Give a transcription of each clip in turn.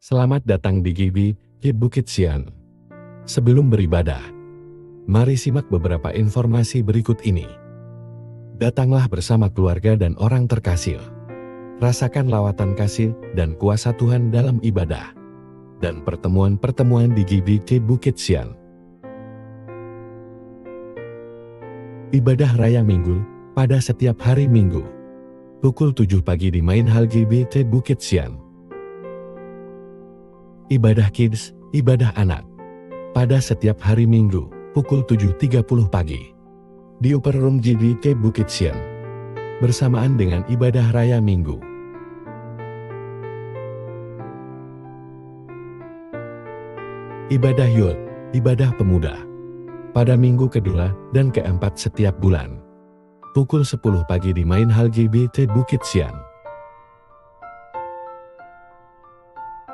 Selamat datang di GBI Bukit Sian. Sebelum beribadah, mari simak beberapa informasi berikut ini. Datanglah bersama keluarga dan orang terkasih. Rasakan lawatan kasih dan kuasa Tuhan dalam ibadah dan pertemuan-pertemuan di GBI Bukit Sian. Ibadah Raya Minggu pada setiap hari Minggu. Pukul 7 pagi di Main Hall GBI Bukit Sian. Ibadah Kids, ibadah anak. Pada setiap hari Minggu, pukul 7.30 pagi. Di Upper Room GBI Bukit Sian. Bersamaan dengan ibadah Raya Minggu. Ibadah Youth, ibadah pemuda. Pada minggu kedua dan keempat setiap bulan. Pukul 10 pagi di Main Hall GBI Bukit Sian.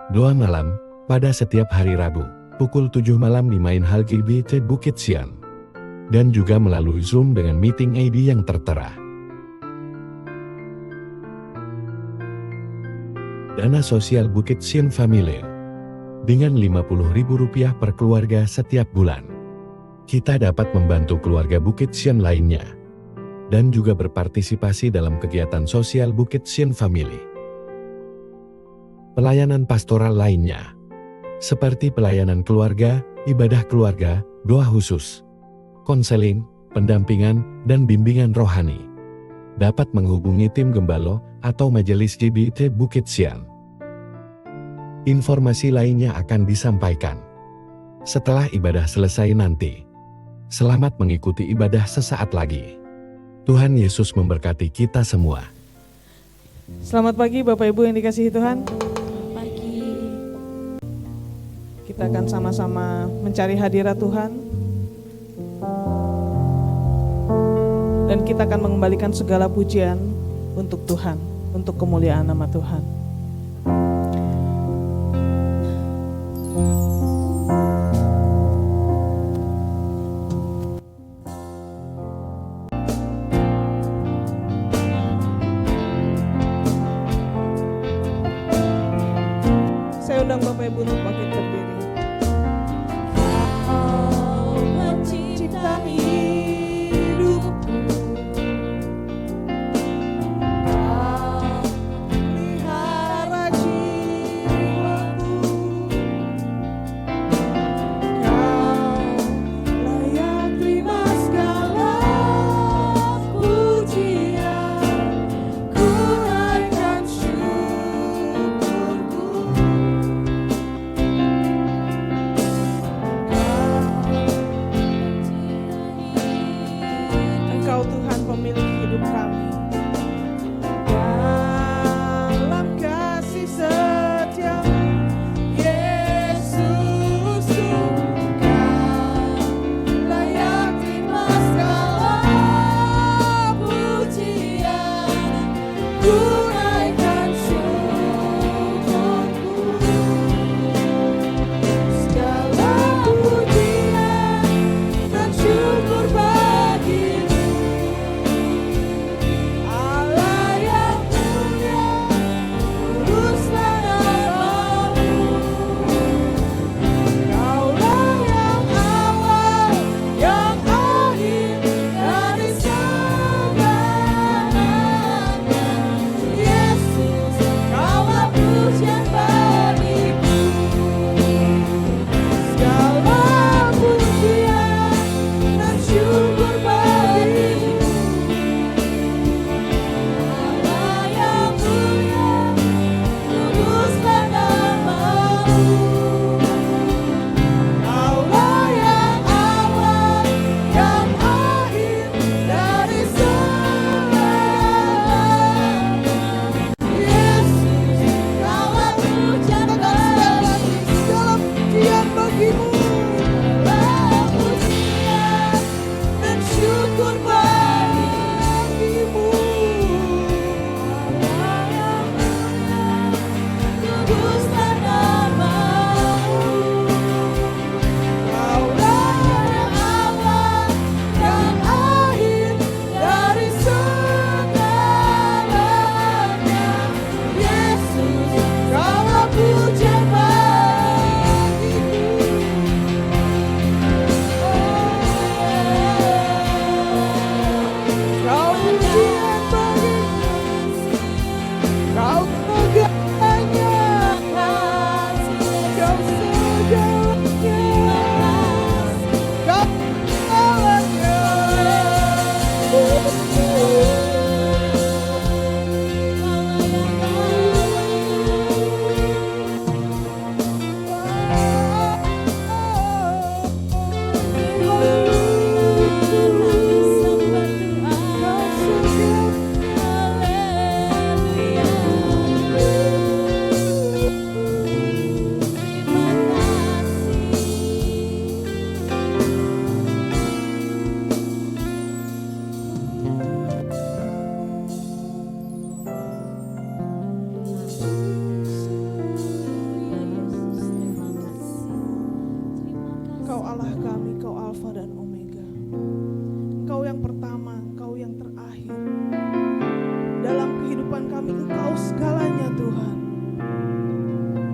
Doa malam, pada setiap hari Rabu, pukul 7 malam di Main Hall GBI Bukit Sian. Dan juga melalui Zoom dengan meeting ID yang tertera. Dana sosial Bukit Sian Family. Dengan Rp50.000 per keluarga setiap bulan. Kita dapat membantu keluarga Bukit Sian lainnya. Dan juga berpartisipasi dalam kegiatan sosial Bukit Sian Family. Pelayanan pastoral lainnya, seperti pelayanan keluarga, ibadah keluarga, doa khusus, konseling, pendampingan, dan bimbingan rohani. Dapat menghubungi tim Gembalo atau Majelis GBI Bukit Sian. Informasi lainnya akan disampaikan setelah ibadah selesai nanti. Selamat mengikuti ibadah sesaat lagi. Tuhan Yesus memberkati kita semua. Selamat pagi Bapak Ibu yang dikasihi Tuhan. Kita akan sama-sama mencari hadirat Tuhan. Dan kita akan mengembalikan segala pujian untuk Tuhan, untuk kemuliaan nama Tuhan. Saya undang Bapak Ibu untuk bangkit berdiri.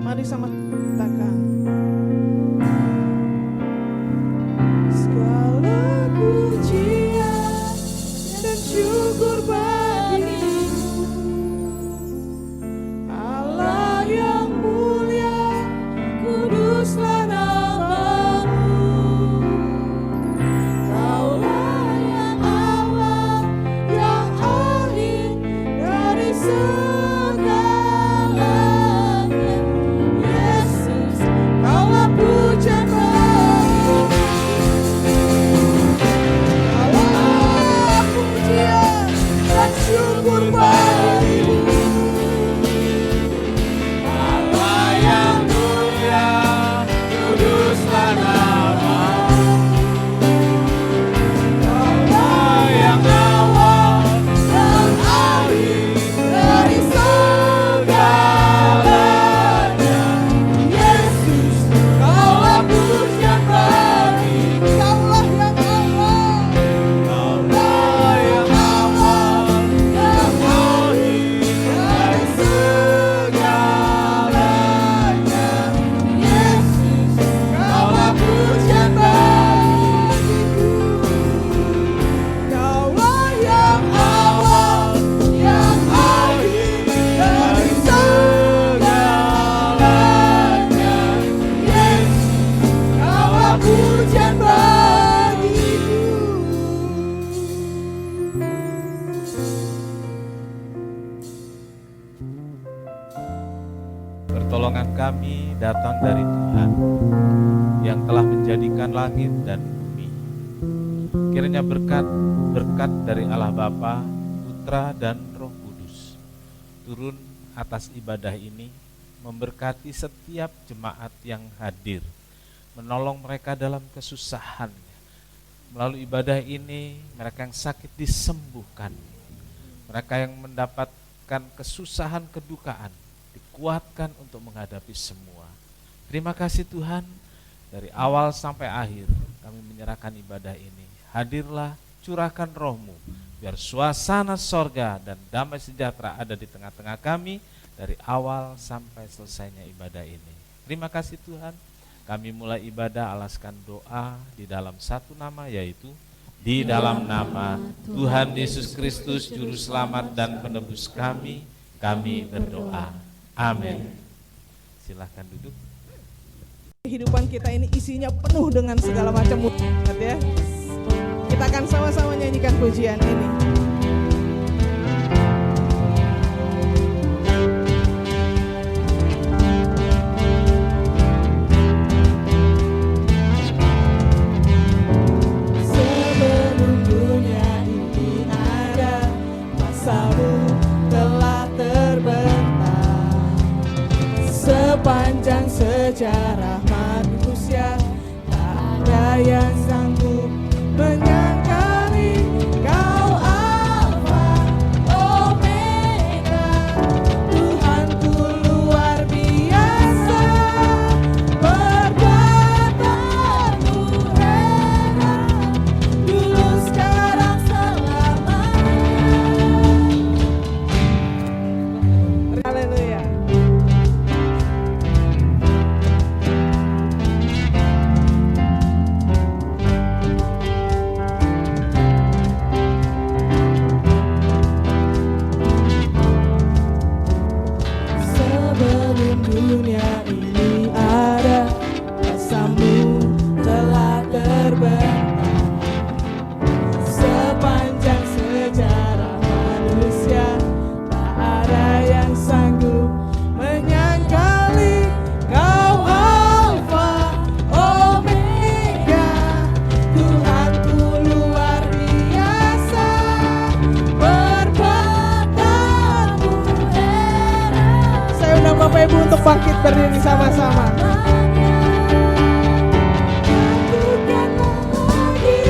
Mari sama katakan. Segala pujian dan syukur bagimu, Allah yang mulia, kuduslah namamu. Kaulah yang awal, yang akhir dari segalanya. Yesus, kaulah pujian bagimu. Allah pujian dan syukur bagimu. Allah yang mulia, kuduslah namamu. Allah yang awal, yang akhir dari segalanya. Yesus, kaulah pujian bagimu. Kaulah yang awal, Allah yang awal, yang akhir dari segalanya. Yesus, kaulah pujian bagiku. Kaulah yang awal, yang akhir dari segalanya. Yesus, kaulah pujian bagiku. pertolongan kami datang dari Tuhan yang telah menjadikan langit dan bumi. Kiranya berkat dari Allah Bapa, Putra dan Roh Kudus turun atas ibadah ini, memberkati setiap jemaat yang hadir, menolong mereka dalam kesusahannya. Melalui ibadah ini, mereka yang sakit disembuhkan, mereka yang mendapatkan kesusahan, kedukaan, dikuatkan untuk menghadapi semua. Terima kasih Tuhan, dari awal sampai akhir kami menyerahkan ibadah ini. Hadirlah, curahkan roh-Mu, biar suasana sorga dan damai sejahtera ada di tengah-tengah kami dari awal sampai selesainya ibadah ini. Terima kasih Tuhan, kami mulai ibadah alaskan doa di dalam satu nama, yaitu di dalam nama Tuhan Yesus Kristus, Juru Selamat dan Penebus kami berdoa. Amin. Silahkan duduk. Kehidupan kita ini isinya penuh dengan segala macam mujizat ya. Kita akan sama-sama nyanyikan pujian ini. Sebelum dunia ini ada, masamu telah terbentang. Sepanjang sejarah manusia, tak ada yang sanggup menyangkali Kau Alfa Omega. Tuhanku luar biasa, perbuatanmu heran, dulu sekarang selamanya. Haleluya. Sebelum dunia ini ada, kuasa-Mu telah terbentang. Sepanjang sejarah manusia, tak ada yang sanggup menyangkali Kau Alfa Omega. Tuhanku luar biasa, perbuatanmu heran. Saya undang Bapak Ibu untuk bangkit berdiri sama-sama. Lakukanlah lagi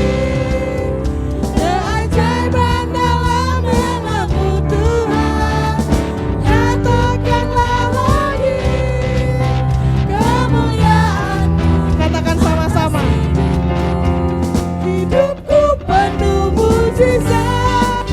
keajaiban dalam nama-Mu Tuhan. Nyatakanlah lagi kemuliaan-Mu. Katakan sama-sama. Hidupku penuh mujizat.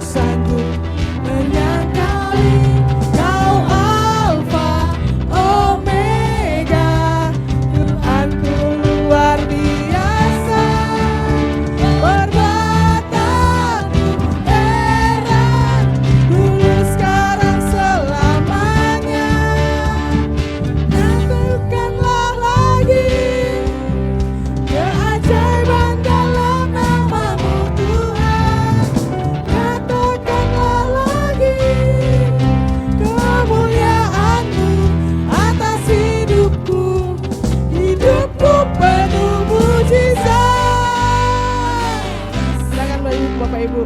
sanggup menyangkali Kau Alfa Omega, Tuhanku luar biasa. Perbuatanmu heran, dulu sekarang selamanya. Nyatakanlah lagi keajaiban dalam nama-Mu Tuhan. Katakanlah lagi kemuliaan-Mu atas hidupku. Hidupku penuh mujizat. Silakan Bapak Ibu.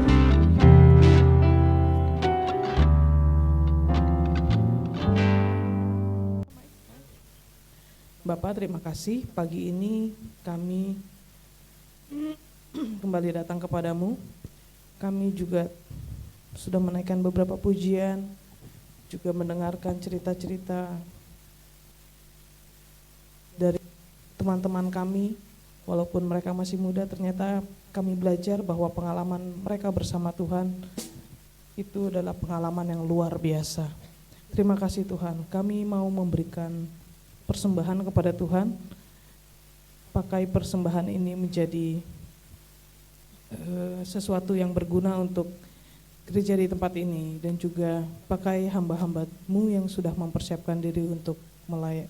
Bapak, terima kasih. Pagi ini kami kembali datang kepadamu. Kami juga sudah menaikkan beberapa pujian, juga mendengarkan cerita-cerita dari teman-teman kami. Walaupun mereka masih muda, ternyata kami belajar bahwa pengalaman mereka bersama Tuhan itu adalah pengalaman yang luar biasa. Terima kasih Tuhan, kami mau memberikan persembahan kepada Tuhan. Pakai persembahan ini menjadi sesuatu yang berguna untuk gereja di tempat ini, dan juga pakai hamba-hamba-Mu yang sudah mempersiapkan diri untuk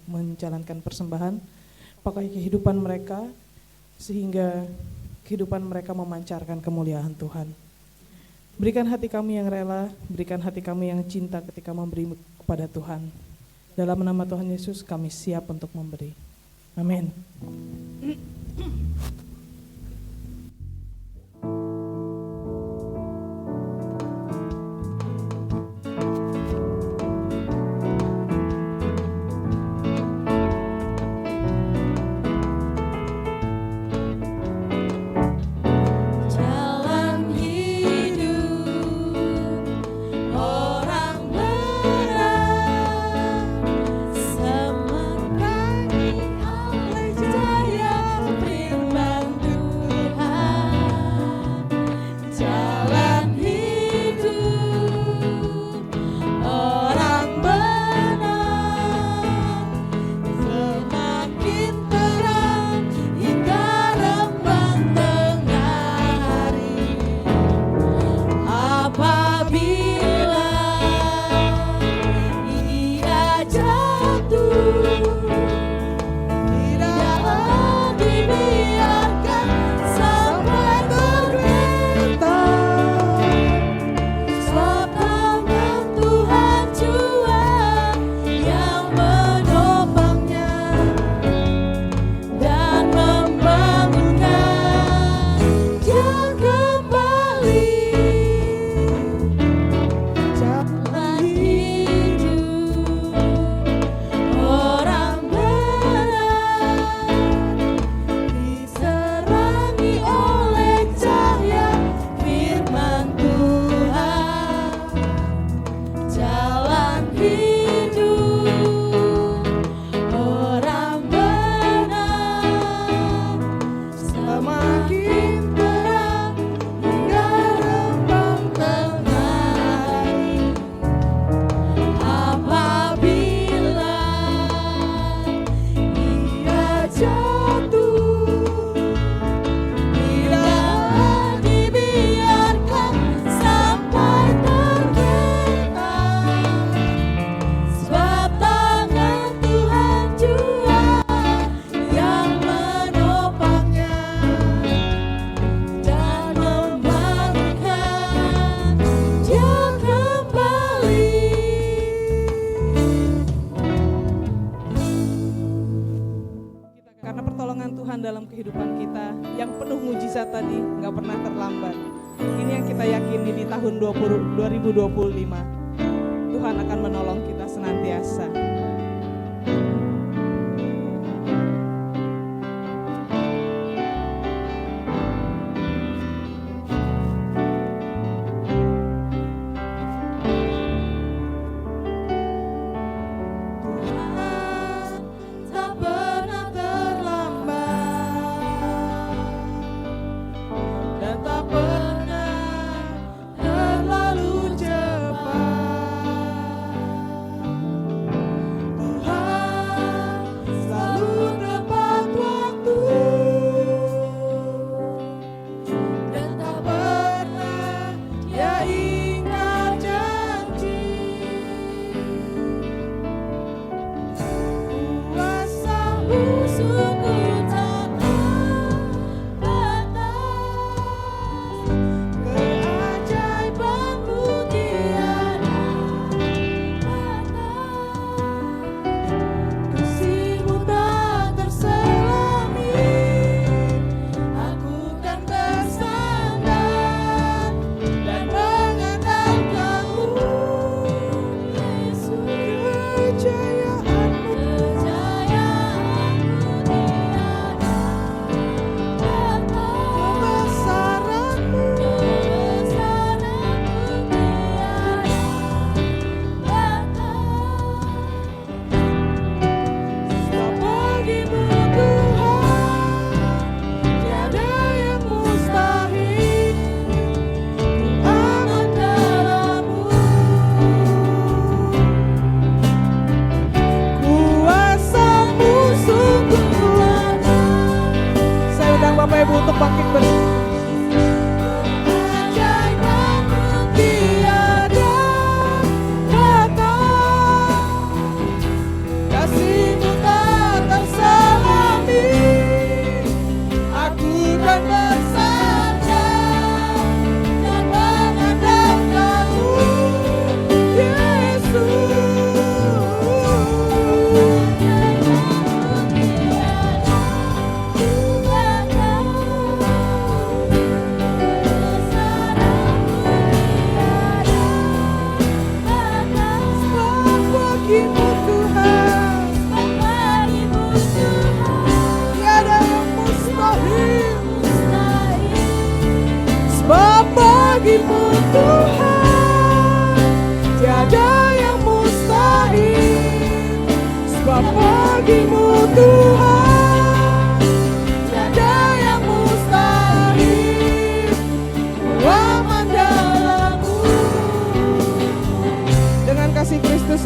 menjalankan persembahan. Pakai kehidupan mereka sehingga kehidupan mereka memancarkan kemuliaan Tuhan. Berikan hati kami yang rela, berikan hati kami yang cinta ketika memberi kepada Tuhan. Dalam nama Tuhan Yesus kami siap untuk memberi. Amin. Jalan hidup orang berat, semerangi oleh cahaya firman Tuhan. Jalan hidup orang benar, semakin terang hingga rembang tengah hari. Apabila ia jatuh, tidaklah dibiarkan sampai tergeletak. Sebab tangan Tuhan jua yang menopangnya dan membangunkan dia kembali. Jalan hidup orang benar, diserangi oleh cahaya firman Tuhan. Jalan hidup orang benar, semakin terang hingga rembang tengah hari. Apabila ia jatuh, tidaklah dibiarkan sampai tergeletak. Sebab tangan Tuhan jua yang menopangnya dan membangunkan dia kembali. Karena pertolongan Tuhan dalam kehidupan kita yang penuh mujizat tadi nggak pernah terlambat. Ini yang kita yakini di tahun 2025. Tuhan akan menolong kita senantiasa. Tak pernah terlambat dan tak pernah terlambat.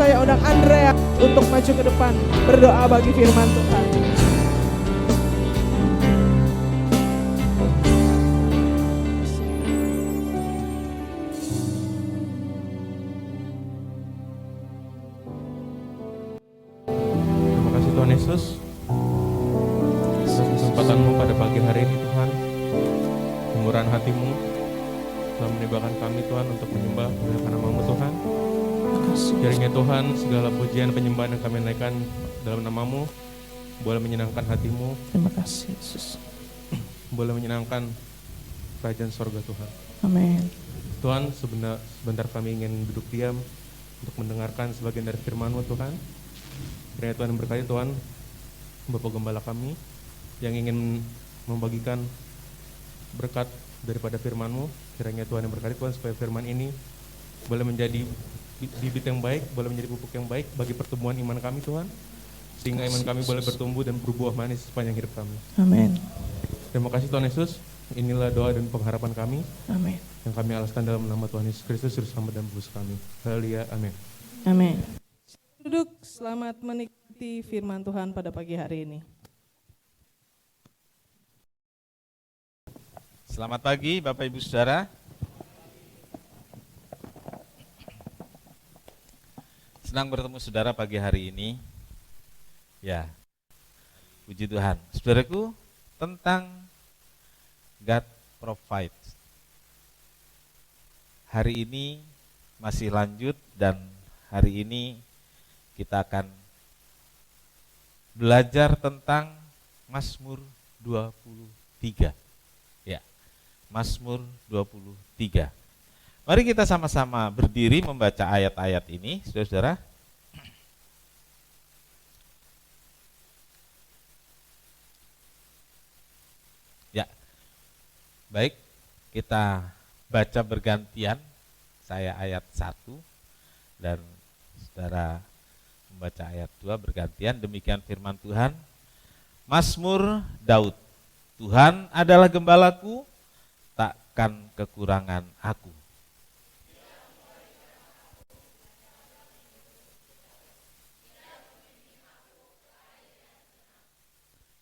saya undang Andrea untuk maju ke depan berdoa bagi firman Tuhan. Terima kasih Tuhan Yesus atas kesempatan-Mu pada pagi hari ini Tuhan. Kemurahan hati-Mu telah menibakan kami Tuhan untuk menyembah memuliakan nama-Mu Tuhan. Kiranya Tuhan segala pujian penyembahan yang kami naikkan dalam nama-Mu boleh menyenangkan hati-Mu. Terima kasih Yesus. Boleh menyenangkan kerajaan sorga Tuhan. Amin. Tuhan, sebentar kami ingin duduk diam untuk mendengarkan sebagian dari firman-Mu Tuhan. Kiranya Tuhan memberkati Tuhan, Bapak Gembala kami yang ingin membagikan berkat daripada firman-Mu. Kiranya Tuhan yang berkati Tuhan supaya firman ini boleh menjadi bibit yang baik, boleh menjadi pupuk yang baik bagi pertumbuhan iman kami Tuhan. Sehingga iman kami boleh bertumbuh dan berbuah manis sepanjang hidup kami. Amin. Terima kasih Tuhan Yesus. Inilah doa dan pengharapan kami Amin. yang kami alaskan dalam nama Tuhan Yesus Kristus, Juru Selamat dan Tebus kami. Haleluya, amin. Amin. Duduk, selamat menikmati firman Tuhan pada pagi hari ini. Selamat pagi Bapak Ibu Saudara. Senang bertemu saudara pagi hari ini. Ya, puji Tuhan. Saudaraku, tentang God provides. Hari ini masih lanjut dan hari ini kita akan belajar tentang Mazmur 23. Ya, Mazmur 23. Mari kita sama-sama berdiri membaca ayat-ayat ini, saudara-saudara. Ya, baik, kita baca bergantian. Saya ayat 1 dan saudara membaca ayat 2 bergantian. Demikian firman Tuhan. Mazmur Daud. Tuhan adalah gembalaku, takkan kekurangan aku.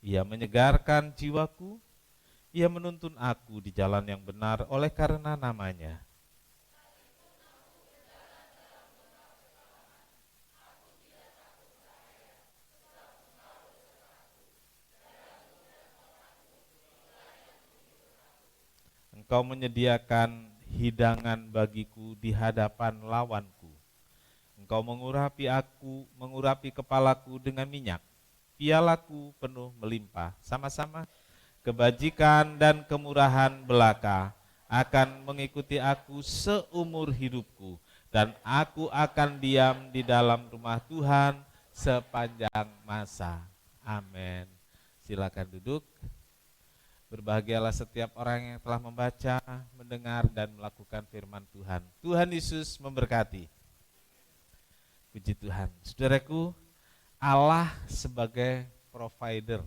Ia menyegarkan jiwaku, ia menuntun aku di jalan yang benar oleh karena namanya. Engkau menyediakan hidangan bagiku di hadapan lawanku. Engkau mengurapi kepalaku dengan minyak. Pialaku penuh melimpah. Sama-sama. Kebajikan dan kemurahan belaka akan mengikuti aku seumur hidupku. Dan aku akan diam di dalam rumah Tuhan sepanjang masa. Amin. Silakan duduk. Berbahagialah setiap orang yang telah membaca, mendengar, dan melakukan firman Tuhan. Tuhan Yesus memberkati. Puji Tuhan. Saudaraku, Allah sebagai provider,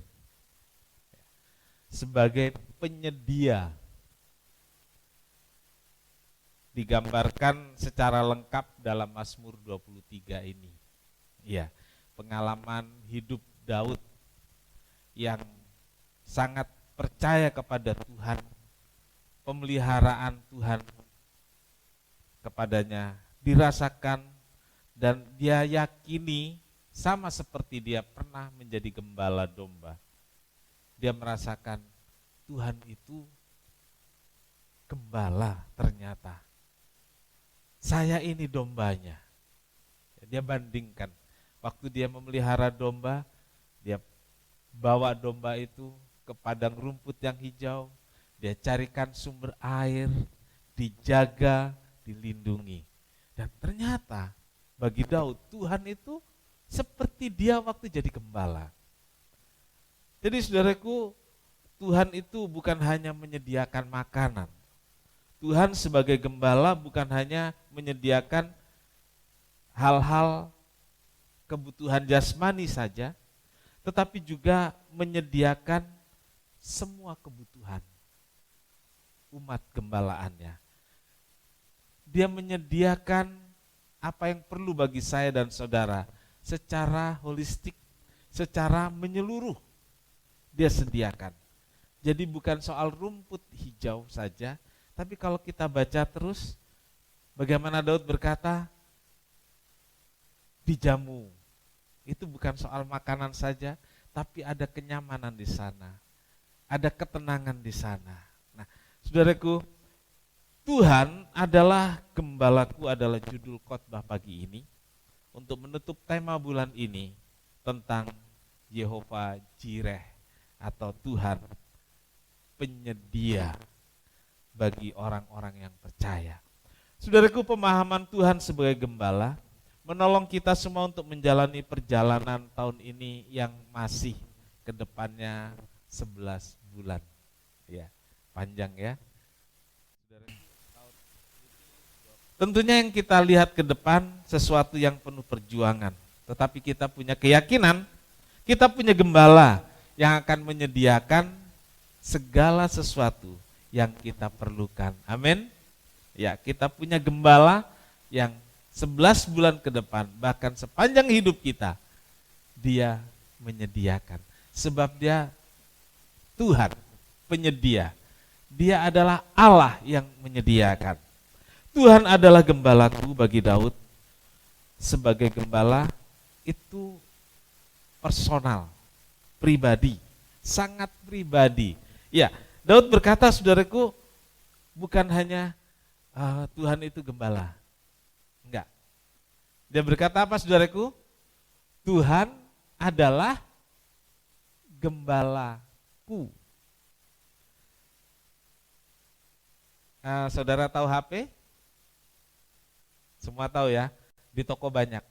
sebagai penyedia, digambarkan secara lengkap dalam Mazmur 23 ini. Ya, pengalaman hidup Daud yang sangat percaya kepada Tuhan, pemeliharaan Tuhan kepadanya dirasakan dan dia yakini sama seperti dia pernah menjadi gembala domba. Dia merasakan Tuhan itu gembala ternyata. Saya ini dombanya. Dia bandingkan. Waktu dia memelihara domba, dia bawa domba itu ke padang rumput yang hijau. Dia carikan sumber air, dijaga, dilindungi. Dan ternyata bagi Daud, Tuhan itu seperti dia waktu jadi gembala. Jadi saudaraku, Tuhan itu bukan hanya menyediakan makanan. Tuhan sebagai gembala bukan hanya menyediakan hal-hal kebutuhan jasmani saja, tetapi juga menyediakan semua kebutuhan umat gembalaannya. Dia menyediakan apa yang perlu bagi saya dan saudara secara holistik, secara menyeluruh dia sediakan. Jadi bukan soal rumput hijau saja, tapi kalau kita baca terus, bagaimana Daud berkata, dijamu. Itu bukan soal makanan saja, tapi ada kenyamanan di sana. Ada ketenangan di sana. Nah, saudaraku, Tuhan adalah gembalaku adalah judul khotbah pagi ini untuk menutup tema bulan ini tentang Yehova Jireh atau Tuhan penyedia bagi orang-orang yang percaya. Saudaraku, pemahaman Tuhan sebagai gembala menolong kita semua untuk menjalani perjalanan tahun ini yang masih ke depannya 11 bulan. Ya, panjang ya. Tentunya yang kita lihat ke depan sesuatu yang penuh perjuangan. Tetapi kita punya keyakinan, kita punya gembala yang akan menyediakan segala sesuatu yang kita perlukan. Amin. Ya, kita punya gembala yang 11 bulan ke depan, bahkan sepanjang hidup kita, dia menyediakan. Sebab dia Tuhan penyedia. Dia adalah Allah yang menyediakan. Tuhan adalah gembalaku bagi Daud. Sebagai gembala itu personal, pribadi, sangat pribadi. Ya, Daud berkata, saudaraku, bukan hanya Tuhan itu gembala. Enggak. Dia berkata apa, saudaraku? Tuhan adalah gembalaku. Saudara tahu HP? Semua tahu ya, di toko banyak.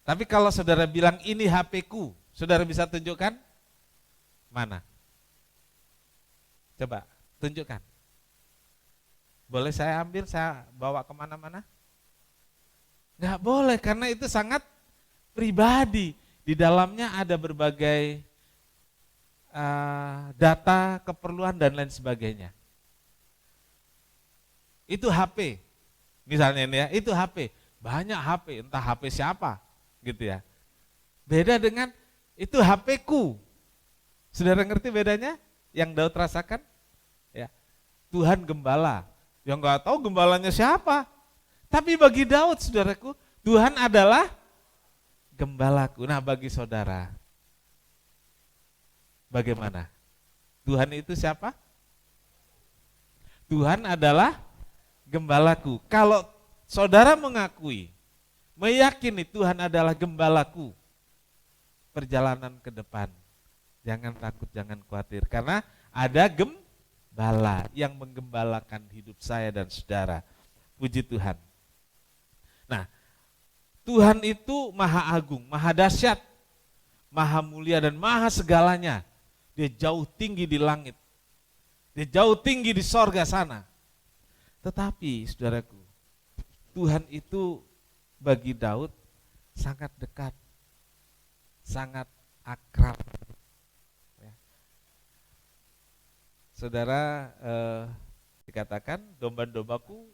Tapi kalau saudara bilang ini HP-ku, saudara bisa tunjukkan? Mana? Coba, tunjukkan. Boleh saya ambil, saya bawa kemana-mana? Nggak boleh, karena itu sangat pribadi. Di dalamnya ada berbagai data, keperluan, dan lain sebagainya. Itu HP, misalnya ini ya, itu HP. Banyak HP, entah HP siapa, gitu ya. Beda dengan itu HP-ku. Saudara ngerti bedanya? Yang Daud rasakan? Ya, Tuhan gembala. Yang nggak tahu gembalanya siapa. Tapi bagi Daud, saudaraku, Tuhan adalah gembalaku. Nah, bagi saudara, bagaimana? Tuhan itu siapa? Tuhan adalah gembalaku. Kalau saudara mengakui, meyakini Tuhan adalah gembalaku, perjalanan ke depan, jangan takut, jangan khawatir. Karena ada gembala yang menggembalakan hidup saya dan saudara. Puji Tuhan. Nah, Tuhan itu maha agung, maha dahsyat, maha mulia dan maha segalanya. Dia jauh tinggi di langit. Dia jauh tinggi di sorga sana. Tetapi saudaraku, Tuhan itu bagi Daud sangat dekat, sangat akrab. Ya. Saudara, dikatakan domba-dombaku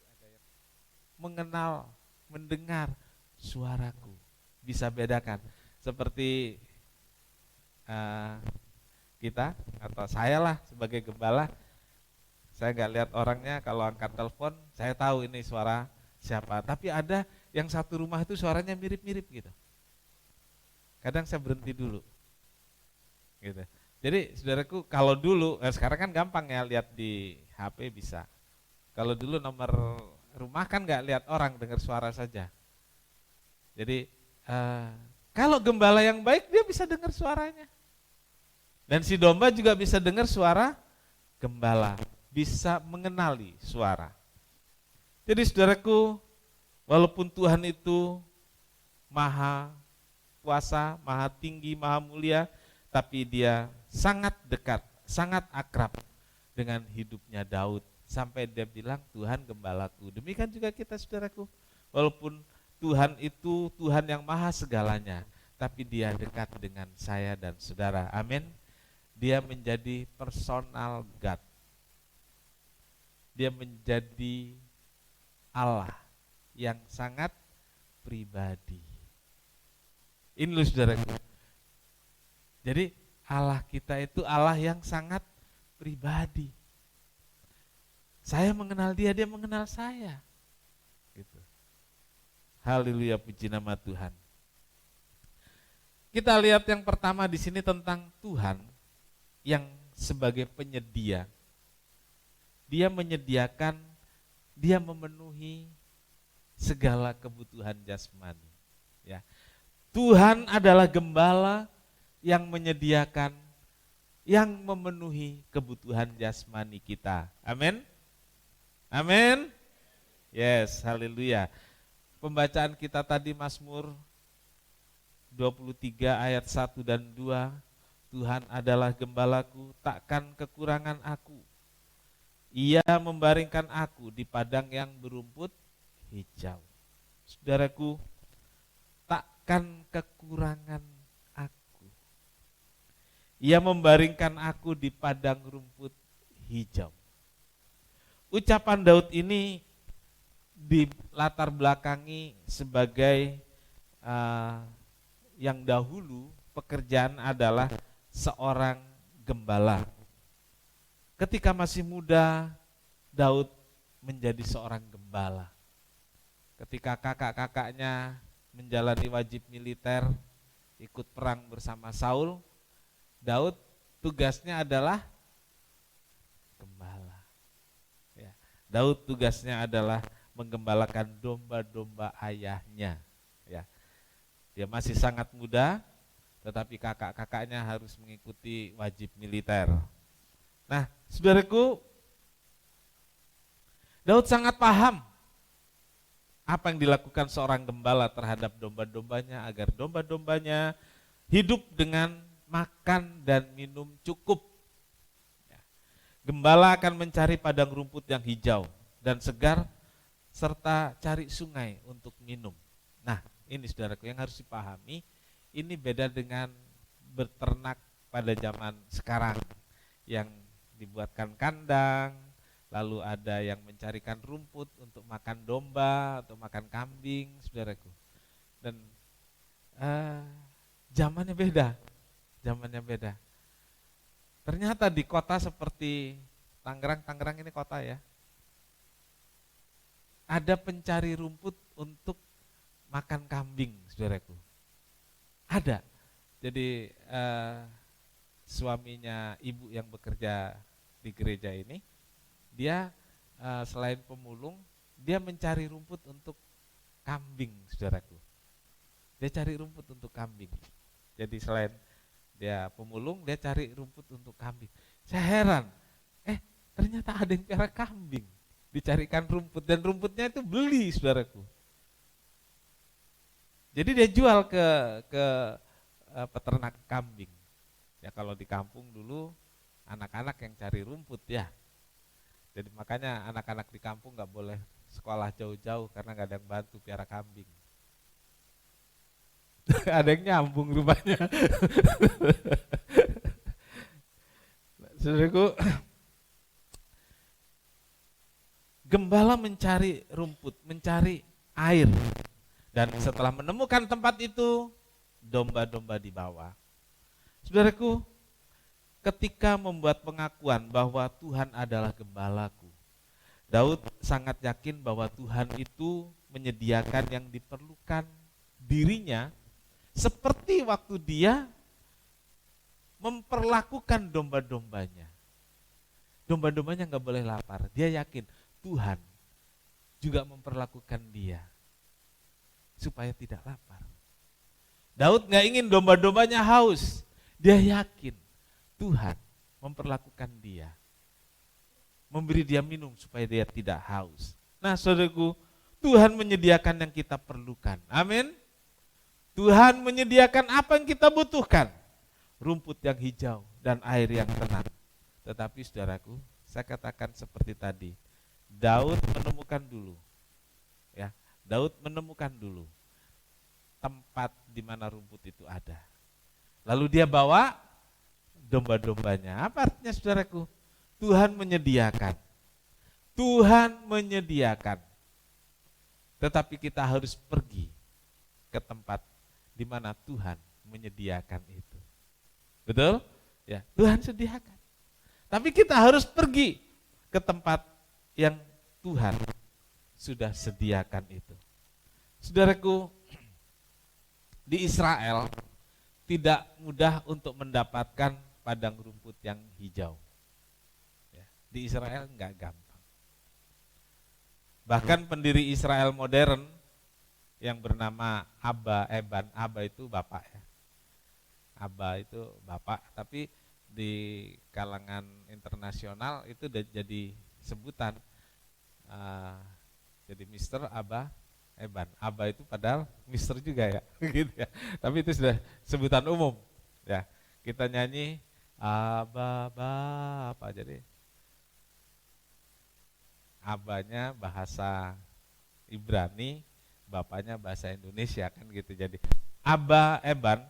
mengenal, mendengar suaraku, bisa bedakan. Seperti kita atau saya lah sebagai gembala, saya nggak lihat orangnya, kalau angkat telepon saya tahu ini suara siapa. Tapi ada yang satu rumah itu suaranya mirip-mirip gitu. Kadang saya berhenti dulu, gitu. Jadi saudaraku, kalau dulu, sekarang kan gampang ya lihat di HP bisa. Kalau dulu nomor rumah kan nggak lihat orang, dengar suara saja. Jadi kalau gembala yang baik dia bisa dengar suaranya. Dan si domba juga bisa dengar suara gembala, bisa mengenali suara. Jadi saudaraku, walaupun Tuhan itu maha kuasa, maha tinggi, maha mulia, tapi dia sangat dekat, sangat akrab dengan hidupnya Daud. Sampai dia bilang, Tuhan gembalaku. Demikian juga kita, saudaraku. Walaupun Tuhan itu Tuhan yang maha segalanya, tapi dia dekat dengan saya dan saudara. Amin. Dia menjadi personal God. Dia menjadi Allah yang sangat pribadi. Ini loh saudaraku. Jadi Allah kita itu Allah yang sangat pribadi. Saya mengenal dia, dia mengenal saya. Gitu. Haleluya, puji nama Tuhan. Kita lihat yang pertama di sini tentang Tuhan yang sebagai penyedia. Dia menyediakan, dia memenuhi segala kebutuhan jasmani. Ya. Tuhan adalah gembala yang menyediakan, yang memenuhi kebutuhan jasmani kita. Amin. Amin. Yes, haleluya. Pembacaan kita tadi Mazmur 23 ayat 1 dan 2. Tuhan adalah gembalaku, takkan kekurangan aku. Ia membaringkan aku di padang yang berumput hijau. Saudaraku, takkan kekurangan aku. Ia membaringkan aku di padang rumput hijau. Ucapan Daud ini dilatar belakangi sebagai yang dahulu pekerjaan adalah seorang gembala. Ketika masih muda, Daud menjadi seorang gembala. Ketika kakak-kakaknya menjalani wajib militer, ikut perang bersama Saul, Daud tugasnya adalah gembala. Ya, Daud tugasnya adalah menggembalakan domba-domba ayahnya. Ya, dia masih sangat muda, tetapi kakak-kakaknya harus mengikuti wajib militer. Nah, saudaraku, Daud sangat paham apa yang dilakukan seorang gembala terhadap domba-dombanya agar domba-dombanya hidup dengan makan dan minum cukup. Gembala akan mencari padang rumput yang hijau dan segar serta cari sungai untuk minum. Nah, ini saudaraku yang harus dipahami, ini beda dengan beternak pada zaman sekarang yang dibuatkan kandang, lalu ada yang mencarikan rumput untuk makan domba atau makan kambing, saudaraku. Dan zamannya beda. Ternyata di kota seperti Tangerang ini kota ya, ada pencari rumput untuk makan kambing, saudaraku. Ada. Jadi suaminya ibu yang bekerja di gereja ini, dia selain pemulung, dia mencari rumput untuk kambing, saudaraku. Dia cari rumput untuk kambing. Jadi selain dia pemulung, dia cari rumput untuk kambing. Saya heran, ternyata ada yang piara kambing, dicarikan rumput, dan rumputnya itu beli, saudaraku. Jadi dia jual ke peternak kambing. Ya kalau di kampung dulu anak-anak yang cari rumput ya. Jadi makanya anak-anak di kampung nggak boleh sekolah jauh-jauh karena nggak ada yang bantu piara kambing. Ada yang nyambung rupanya. Saudaraku, gembala mencari rumput, mencari air. Dan setelah menemukan tempat itu, domba-domba dibawa. Saudaraku, ketika membuat pengakuan bahwa Tuhan adalah gembalaku, Daud sangat yakin bahwa Tuhan itu menyediakan yang diperlukan dirinya seperti waktu dia memperlakukan domba-dombanya. Domba-dombanya nggak boleh lapar. Dia yakin Tuhan juga memperlakukan dia supaya tidak lapar. Daud nggak ingin domba-dombanya haus. Dia yakin Tuhan memperlakukan dia, memberi dia minum supaya dia tidak haus. Nah, saudaraku, Tuhan menyediakan yang kita perlukan. Amin. Tuhan menyediakan apa yang kita butuhkan, rumput yang hijau dan air yang tenang. Tetapi saudaraku, saya katakan seperti tadi, Daud menemukan dulu, ya, Daud menemukan dulu tempat di mana rumput itu ada. Lalu dia bawa domba-dombanya. Apa artinya, saudaraku? Tuhan menyediakan. Tuhan menyediakan. Tetapi kita harus pergi ke tempat di mana Tuhan menyediakan itu. Betul? Ya, Tuhan sediakan. Tapi kita harus pergi ke tempat yang Tuhan sudah sediakan itu. Saudaraku, di Israel tidak mudah untuk mendapatkan padang rumput yang hijau. Ya, di Israel enggak gampang. Bahkan pendiri Israel modern yang bernama Eban, Abba itu bapak ya. Abba itu bapak, tapi di kalangan internasional itu udah jadi sebutan. Jadi Mister Abba Eban. Abba itu padahal Mister juga ya, gitu ya. Tapi itu sudah sebutan umum. Ya, kita nyanyi Abba Bapa. Jadi Abanya bahasa Ibrani, bapaknya bahasa Indonesia kan gitu. Jadi Abba Eban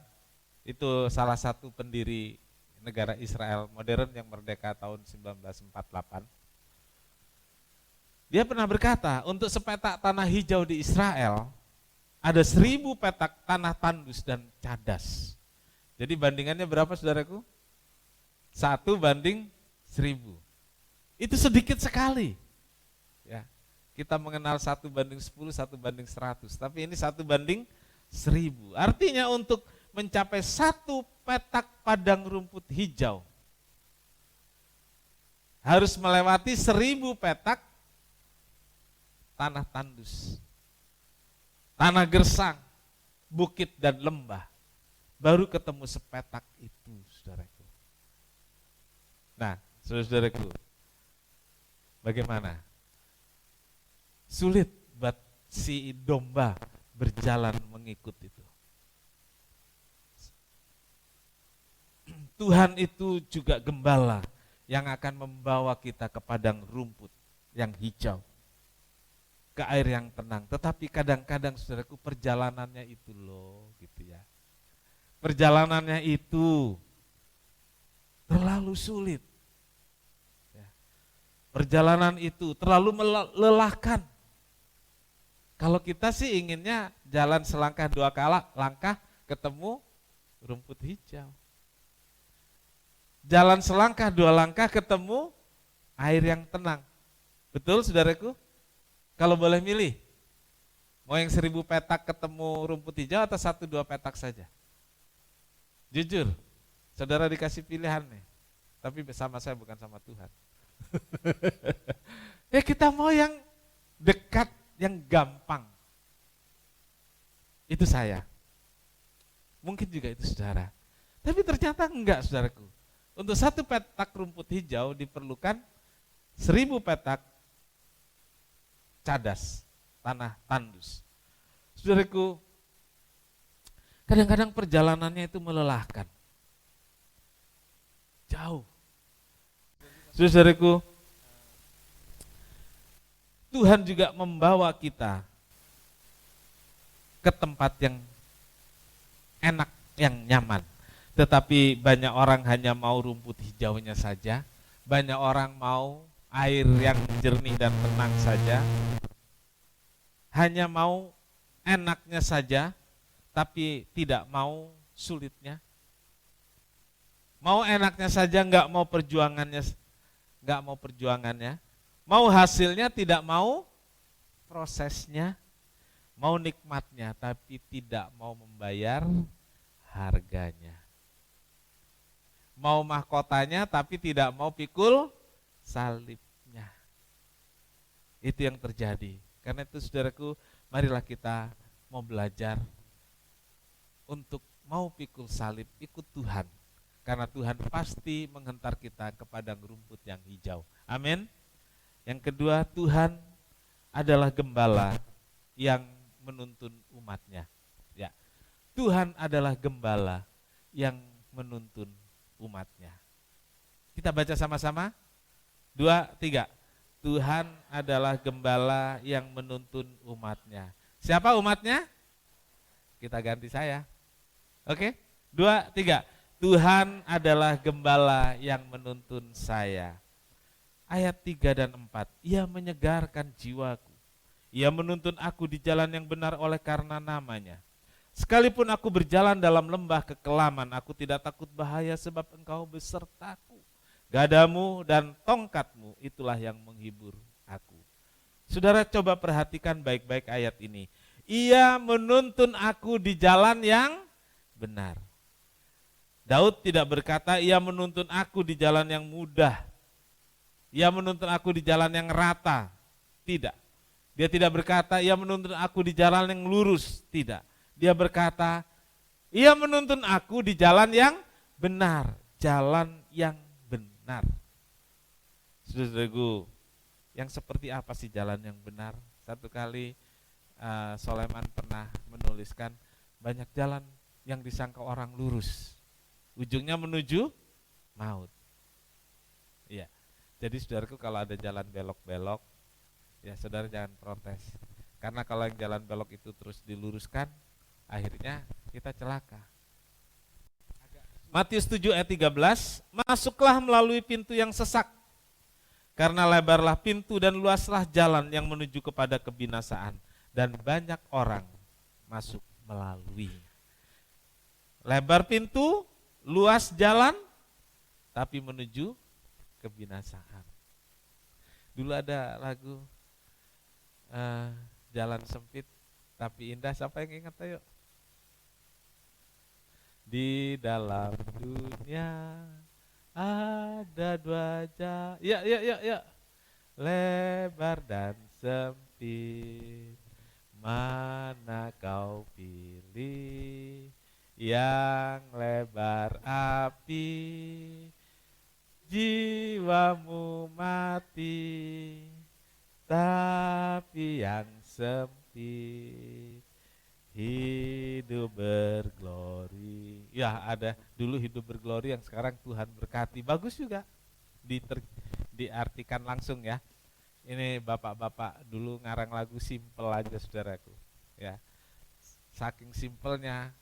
itu salah satu pendiri negara Israel modern yang merdeka tahun 1948. Dia pernah berkata, untuk sepetak tanah hijau di Israel, ada 1000 petak tanah tandus dan cadas. Jadi bandingannya berapa saudaraku? 1:1000. Itu sedikit sekali. Ya, kita mengenal 1:10, 1:100, tapi ini 1:1000. Artinya untuk mencapai 1 petak padang rumput hijau, harus melewati 1000 petak tanah tandus, tanah gersang, bukit dan lembah, baru ketemu sepetak itu, saudaraku. Nah, saudaraku, bagaimana? Sulit buat si domba berjalan mengikut itu. Tuhan itu juga gembala yang akan membawa kita ke padang rumput yang hijau, ke air yang tenang. Tetapi kadang-kadang saudaraku perjalanannya itu loh gitu ya. Perjalanannya itu terlalu sulit. Ya. Perjalanan itu terlalu melelahkan. Kalau kita sih inginnya jalan selangkah 2 langkah ketemu rumput hijau. Jalan selangkah 2 langkah ketemu air yang tenang. Betul saudaraku? Kalau boleh milih, mau yang 1000 petak ketemu rumput hijau atau 1-2 petak saja? Jujur, saudara dikasih pilihan nih, tapi sama saya bukan sama Tuhan. Ya kita mau yang dekat, yang gampang. Itu saya. Mungkin juga itu saudara. Tapi ternyata enggak saudaraku. Untuk 1 petak rumput hijau diperlukan 1000 petak cadas, tanah tandus. Saudaraku, kadang-kadang perjalanannya itu melelahkan. Jauh. Saudaraku, Tuhan juga membawa kita ke tempat yang enak, yang nyaman. Tetapi banyak orang hanya mau rumput hijaunya saja, banyak orang mau air yang jernih dan tenang saja, hanya mau enaknya saja, tapi tidak mau sulitnya. Mau enaknya saja, nggak mau perjuangannya, mau hasilnya, tidak mau prosesnya, mau nikmatnya, tapi tidak mau membayar harganya. Mau mahkotanya tapi tidak mau pikul salibnya. Itu yang terjadi. Karena itu saudaraku, marilah kita mau belajar untuk mau pikul salib, ikut Tuhan. Karena Tuhan pasti menghentar kita ke padang rumput yang hijau. Amin. Yang kedua, Tuhan adalah gembala yang menuntun umatnya. Ya, Tuhan adalah gembala yang menuntun umatnya. Kita baca sama-sama. 2, 3. Tuhan adalah gembala yang menuntun umatnya. Siapa umatnya? Kita ganti saya. Oke? 2, 3. Tuhan adalah gembala yang menuntun saya. Ayat 3 dan 4. Ia menyegarkan jiwaku. Ia menuntun aku di jalan yang benar oleh karena namanya. Sekalipun aku berjalan dalam lembah kekelaman, aku tidak takut bahaya sebab engkau besertaku. Gadamu dan tongkatmu itulah yang menghibur aku. Saudara coba perhatikan baik-baik ayat ini. Ia menuntun aku di jalan yang benar. Daud tidak berkata ia menuntun aku di jalan yang mudah. Ia menuntun aku di jalan yang rata. Tidak. Dia tidak berkata ia menuntun aku di jalan yang lurus. Tidak. Dia berkata ia menuntun aku di jalan yang benar. Jalan yang benar. Saudaraku, yang seperti apa sih jalan yang benar? Satu kali Soleman pernah menuliskan banyak jalan yang disangka orang lurus, ujungnya menuju maut. Iya. Jadi saudaraku, kalau ada jalan belok-belok, ya saudara jangan protes. Karena kalau yang jalan belok itu terus diluruskan, akhirnya kita celaka. Matius 7 ayat 13, masuklah melalui pintu yang sesak, karena lebarlah pintu dan luaslah jalan yang menuju kepada kebinasaan, dan banyak orang masuk melalui. Lebar pintu, luas jalan, tapi menuju kebinasaan. Dulu ada lagu jalan sempit tapi indah, siapa yang ingat ayo? Di dalam dunia ada dua jalan, ya, lebar dan sempit, mana kau pilih? Yang lebar api, jiwamu mati, tapi yang sempit hidup berglori. Ya, ada dulu hidup berglori, yang sekarang Tuhan berkati. Bagus juga diartikan langsung ya. Ini bapak-bapak dulu ngarang lagu simple aja saudaraku. Ya, saking simpelnya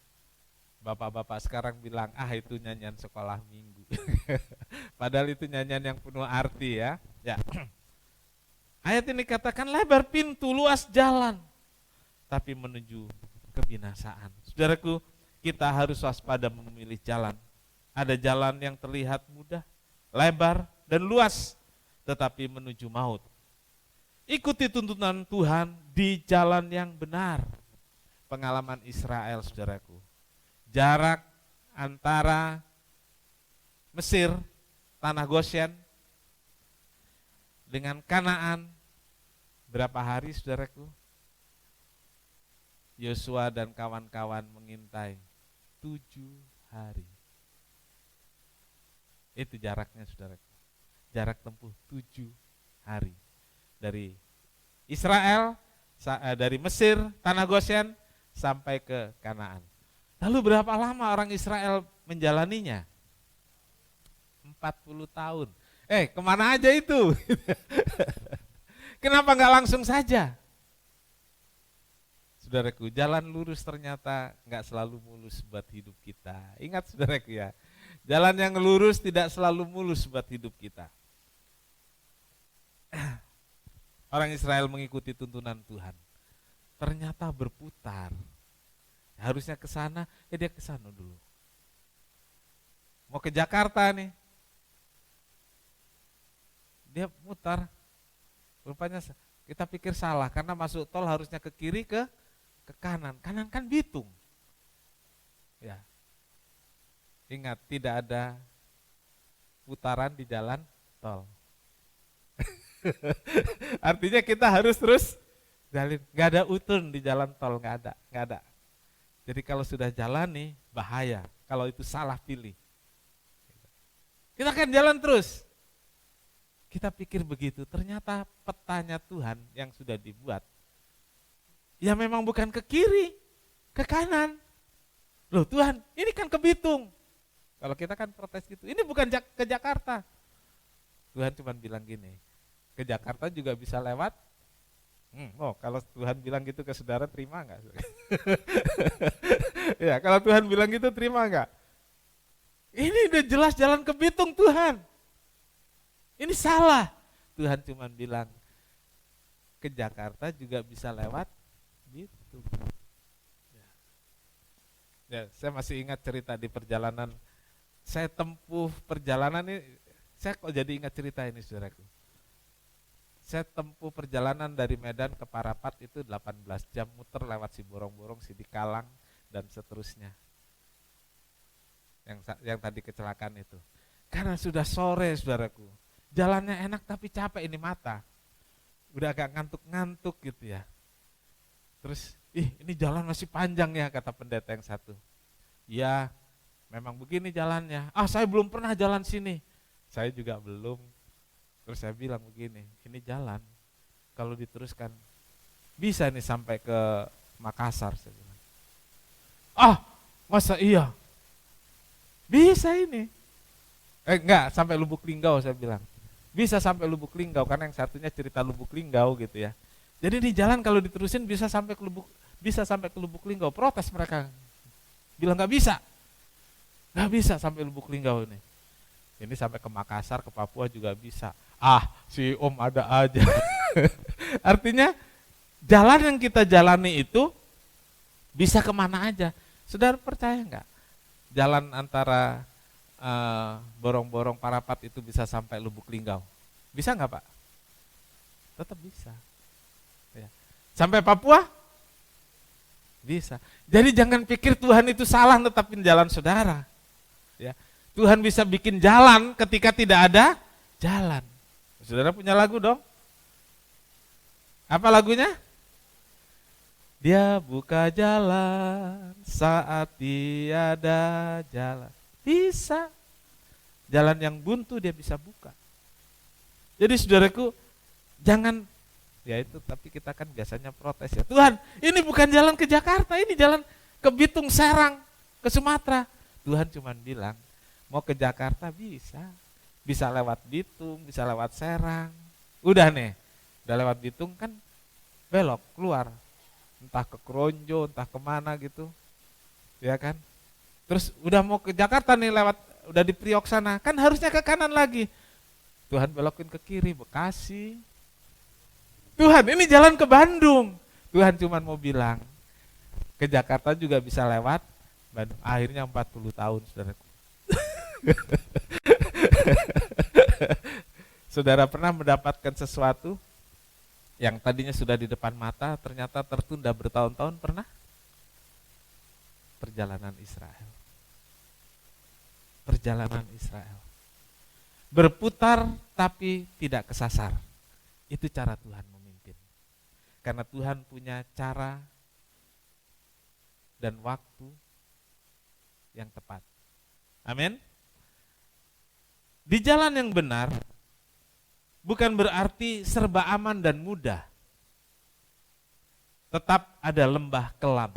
bapak-bapak sekarang bilang itu nyanyian sekolah minggu. Padahal itu nyanyian yang penuh arti ya. Ya. Ayat ini katakan lebar pintu, luas jalan, tapi menuju kebinasaan. Saudaraku, kita harus waspada memilih jalan. Ada jalan yang terlihat mudah, lebar dan luas, tetapi menuju maut. Ikuti tuntunan Tuhan di jalan yang benar. Pengalaman Israel, saudaraku. Jarak antara Mesir, tanah Goshen, dengan Kanaan berapa hari saudaraku? Yosua dan kawan-kawan mengintai 7 hari. Itu jaraknya saudaraku. Jarak tempuh 7 hari. Dari Israel, dari Mesir, tanah Goshen, sampai ke Kanaan. Lalu berapa lama orang Israel menjalaninya? 40 tahun. Kemana aja itu? Kenapa nggak langsung saja? Saudaraku, jalan lurus ternyata nggak selalu mulus buat hidup kita. Ingat saudaraku ya, jalan yang lurus tidak selalu mulus buat hidup kita. Orang Israel mengikuti tuntunan Tuhan, ternyata berputar. Harusnya ke sana, dia ke sana dulu. Mau ke Jakarta nih, dia mutar. Rupanya kita pikir salah, karena masuk tol harusnya ke kiri, ke kanan. Kanan kan Bitung. Ya. Ingat, tidak ada putaran di jalan tol. Artinya kita harus terus jalin. Nggak ada U-turn di jalan tol, nggak ada. Jadi kalau sudah jalan nih, bahaya. Kalau itu salah pilih. Kita akan jalan terus. Kita pikir begitu, ternyata petanya Tuhan yang sudah dibuat, ya memang bukan ke kiri, ke kanan. Loh Tuhan, ini kan ke Bitung. Kalau kita kan protes gitu, ini bukan ke Jakarta. Tuhan cuma bilang gini, ke Jakarta juga bisa lewat. Kalau Tuhan bilang gitu ke saudara, terima enggak? Ya, kalau Tuhan bilang gitu, terima enggak? Ini udah jelas jalan ke Bitung Tuhan. Ini salah. Tuhan cuma bilang, ke Jakarta juga bisa lewat Bitung. Ya, saya masih ingat cerita di perjalanan. Saya tempuh perjalanan ini, saya kok jadi ingat cerita ini saudaraku. Saya tempuh perjalanan dari Medan ke Parapat itu 18 jam muter lewat Siborong-borong, Sidikalang, dan seterusnya. Yang tadi kecelakaan itu. Karena sudah sore saudaraku. Jalannya enak tapi capek ini mata. Udah agak ngantuk-ngantuk gitu ya. Terus, ini jalan masih panjang ya kata pendeta yang satu. Ya, memang begini jalannya. Saya belum pernah jalan sini. Saya juga belum. Terus saya bilang begini, ini jalan kalau diteruskan bisa nih sampai ke Makassar. Saya bilang, masa iya? Bisa ini. Enggak, sampai Lubuk Linggau saya bilang. Bisa sampai Lubuk Linggau karena yang satunya cerita Lubuk Linggau gitu ya. Jadi di jalan kalau diterusin bisa sampai ke Lubuk Linggau. Protes mereka. Bilang nggak bisa sampai Lubuk Linggau ini. Ini sampai ke Makassar, ke Papua juga bisa. Si Om ada aja. Artinya jalan yang kita jalani itu bisa kemana aja. Saudara percaya nggak? Jalan antara Borong-Borong Parapat itu bisa sampai Lubuk Linggau. Bisa nggak Pak? Tetap bisa. Ya. Sampai Papua? Bisa. Jadi jangan pikir Tuhan itu salah netapin jalan saudara. Ya. Tuhan bisa bikin jalan ketika tidak ada jalan. Saudara punya lagu dong? Apa lagunya? Dia buka jalan saat tiada jalan. Bisa. Jalan yang buntu dia bisa buka. Jadi saudaraku, jangan, ya itu, tapi kita kan biasanya protes ya. Tuhan, ini bukan jalan ke Jakarta, ini jalan ke Bitung, Serang, ke Sumatera. Tuhan cuma bilang, mau ke Jakarta bisa lewat Bitung, bisa lewat Serang. Udah nih, udah lewat Bitung kan belok, keluar. Entah ke Kronjo, entah kemana gitu. Ya kan? Terus udah mau ke Jakarta nih lewat, udah di Priok sana, kan harusnya ke kanan lagi. Tuhan belokin ke kiri, Bekasi. Tuhan, ini jalan ke Bandung. Tuhan cuma mau bilang, ke Jakarta juga bisa lewat Bandung. Akhirnya 40 tahun, saudaraku. Saudara pernah mendapatkan sesuatu yang tadinya sudah di depan mata, ternyata tertunda bertahun-tahun, pernah? Perjalanan Israel. Perjalanan Israel. Berputar tapi tidak kesasar. Itu cara Tuhan memimpin. Karena Tuhan punya cara dan waktu yang tepat. Amin. Di jalan yang benar bukan berarti serba aman dan mudah. Tetap ada lembah kelam.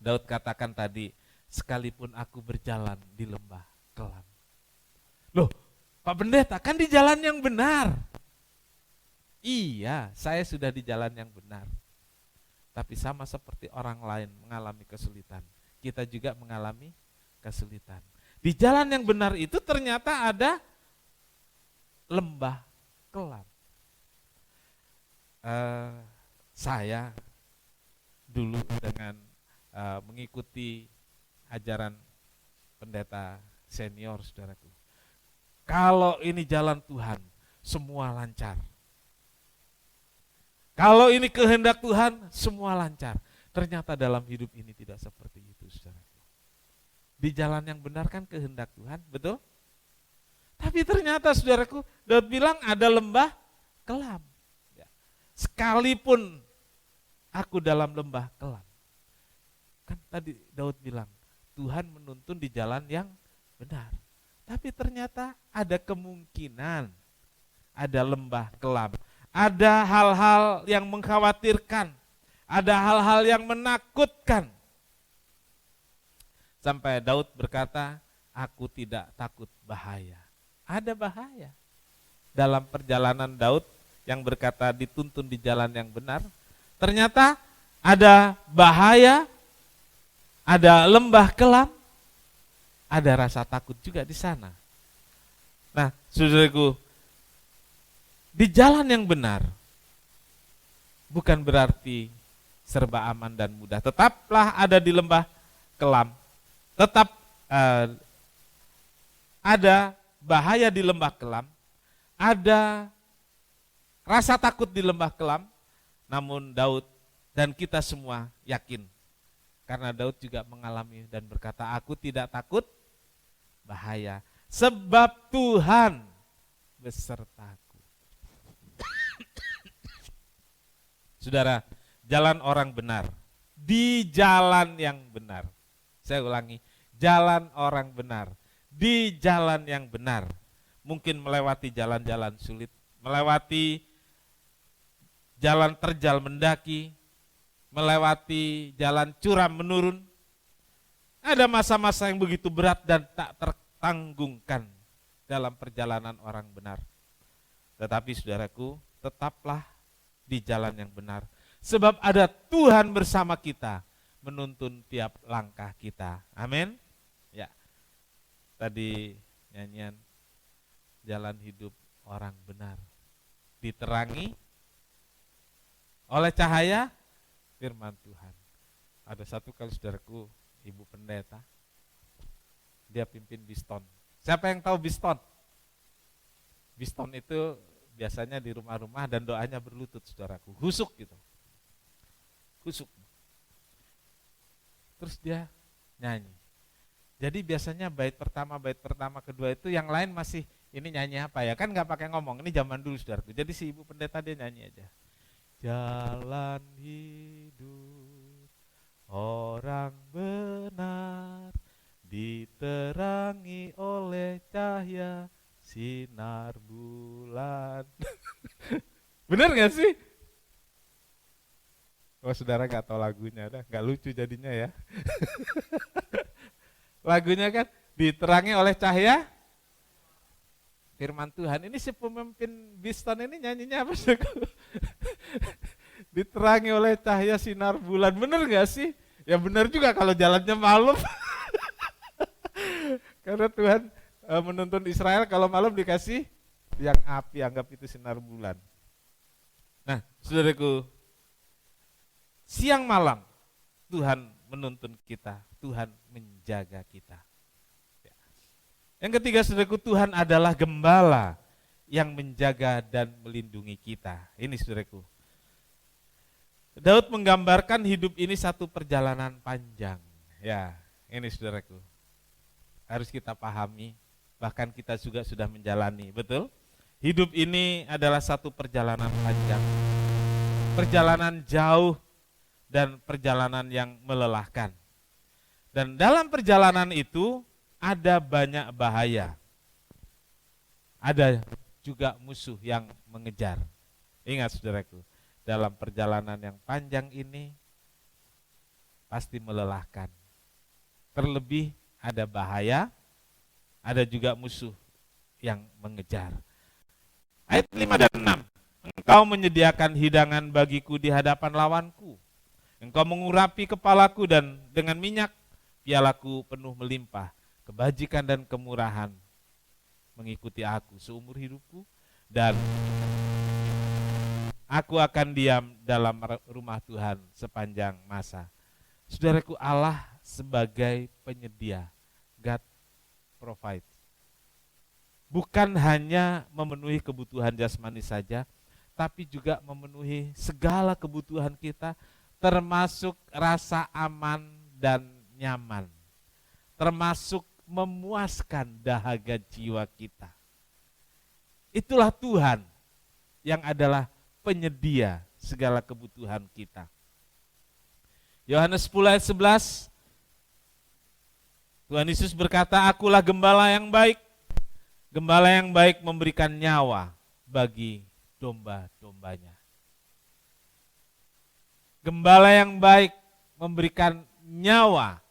Daud katakan tadi, sekalipun aku berjalan di lembah kelam. Loh, Pak Pendeta, kan di jalan yang benar. Iya, saya sudah di jalan yang benar. Tapi sama seperti orang lain mengalami kesulitan, kita juga mengalami kesulitan. Di jalan yang benar itu ternyata ada lembah kelam. Saya dulu dengan mengikuti ajaran pendeta senior, saudaraku. Kalau ini jalan Tuhan, semua lancar. Kalau ini kehendak Tuhan, semua lancar. Ternyata dalam hidup ini tidak seperti itu, saudaraku. Di jalan yang benar kan kehendak Tuhan, betul? Tapi ternyata, saudaraku, Daud bilang ada lembah kelam. Sekalipun aku dalam lembah kelam. Kan tadi Daud bilang, Tuhan menuntun di jalan yang benar. Tapi ternyata ada kemungkinan, ada lembah kelam. Ada hal-hal yang mengkhawatirkan, ada hal-hal yang menakutkan. Sampai Daud berkata, aku tidak takut bahaya. Ada bahaya. Dalam perjalanan Daud yang berkata dituntun di jalan yang benar, ternyata ada bahaya, ada lembah kelam, ada rasa takut juga di sana. Nah, saudaraku, di jalan yang benar, bukan berarti serba aman dan mudah. Tetaplah ada di lembah kelam. Tetap ada bahaya di lembah kelam. Ada rasa takut di lembah kelam. Namun Daud dan kita semua yakin. Karena Daud juga mengalami dan berkata, aku tidak takut bahaya. Sebab Tuhan besertaku. Saudara, jalan orang benar, di jalan yang benar. Saya ulangi, jalan orang benar, di jalan yang benar. Mungkin melewati jalan-jalan sulit, melewati jalan terjal mendaki, melewati jalan curam menurun. Ada masa-masa yang begitu berat dan tak tertanggungkan dalam perjalanan orang benar. Tetapi saudaraku, tetaplah di jalan yang benar. Sebab ada Tuhan bersama kita menuntun tiap langkah kita. Amin. Ya. Tadi nyanyian jalan hidup orang benar diterangi oleh cahaya firman Tuhan. Ada satu kali saudaraku, ibu pendeta, dia pimpin Biston. Siapa yang tahu Biston? Biston itu biasanya di rumah-rumah dan doanya berlutut, saudaraku. Husuk gitu. Husuk. Terus dia nyanyi. Jadi biasanya bait pertama, kedua itu yang lain masih ini nyanyi apa ya? Kan nggak pakai ngomong. Ini zaman dulu, saudaraku. Jadi si ibu pendeta dia nyanyi aja. Jalan hidup orang benar diterangi oleh cahaya sinar bulan. Bener gak sih? Oh, saudara gak tahu lagunya, gak lucu jadinya ya. Lagunya kan diterangi oleh cahaya firman Tuhan. Ini si pemimpin Biston ini nyanyinya apa sih? Diterangi oleh cahaya sinar bulan. Bener gak sih? Ya bener juga kalau jalannya malam. Karena Tuhan menuntun Israel kalau malam dikasih yang api, anggap itu sinar bulan. Nah, saudaraku, siang malam Tuhan menuntun kita, Tuhan menjaga kita. Ya. Yang ketiga, saudaraku, Tuhan adalah gembala yang menjaga dan melindungi kita. Ini saudaraku. Daud menggambarkan hidup ini satu perjalanan panjang. Ya, ini saudaraku. Harus kita pahami, bahkan kita juga sudah menjalani, betul? Hidup ini adalah satu perjalanan panjang, perjalanan jauh dan perjalanan yang melelahkan. Dan dalam perjalanan itu ada banyak bahaya. Ada juga musuh yang mengejar. Ingat saudaraku, dalam perjalanan yang panjang ini pasti melelahkan. Terlebih ada bahaya, ada juga musuh yang mengejar. Ayat 5 dan 6. Engkau menyediakan hidangan bagiku di hadapan lawanku. Engkau mengurapi kepalaku dan dengan minyak pialaku penuh melimpah. Kebajikan dan kemurahan mengikuti aku seumur hidupku dan aku akan diam dalam rumah Tuhan sepanjang masa. Saudaraku, Allah sebagai penyedia, God provide. Bukan hanya memenuhi kebutuhan jasmani saja, tapi juga memenuhi segala kebutuhan kita, termasuk rasa aman dan nyaman, termasuk memuaskan dahaga jiwa kita. Itulah Tuhan yang adalah penyedia segala kebutuhan kita. Yohanes 10 ayat 11, Tuhan Yesus berkata, akulah gembala yang baik. Gembala yang baik memberikan nyawa bagi domba-dombanya. Gembala yang baik memberikan nyawa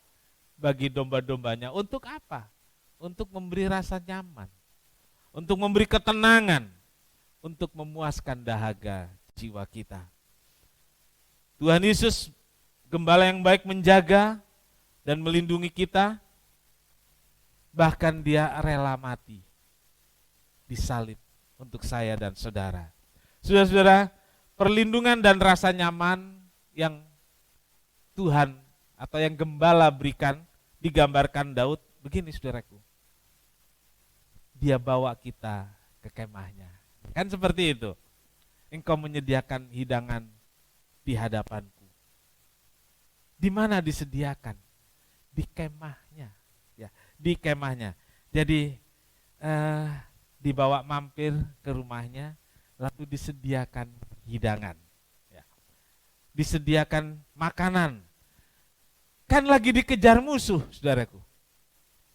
bagi domba-dombanya. Untuk apa? Untuk memberi rasa nyaman, untuk memberi ketenangan, untuk memuaskan dahaga jiwa kita. Tuhan Yesus, gembala yang baik, menjaga dan melindungi kita, bahkan dia rela mati, disalib untuk saya dan saudara. Saudara-saudara, perlindungan dan rasa nyaman yang Tuhan atau yang gembala berikan, digambarkan Daud begini saudaraku. Dia bawa kita ke kemahnya. Kan seperti itu. Engkau menyediakan hidangan di hadapanku. Di mana disediakan? Di kemahnya. Ya, di kemahnya. Jadi dibawa mampir ke rumahnya, lalu disediakan hidangan. Ya. Disediakan makanan. Kan lagi dikejar musuh, saudaraku.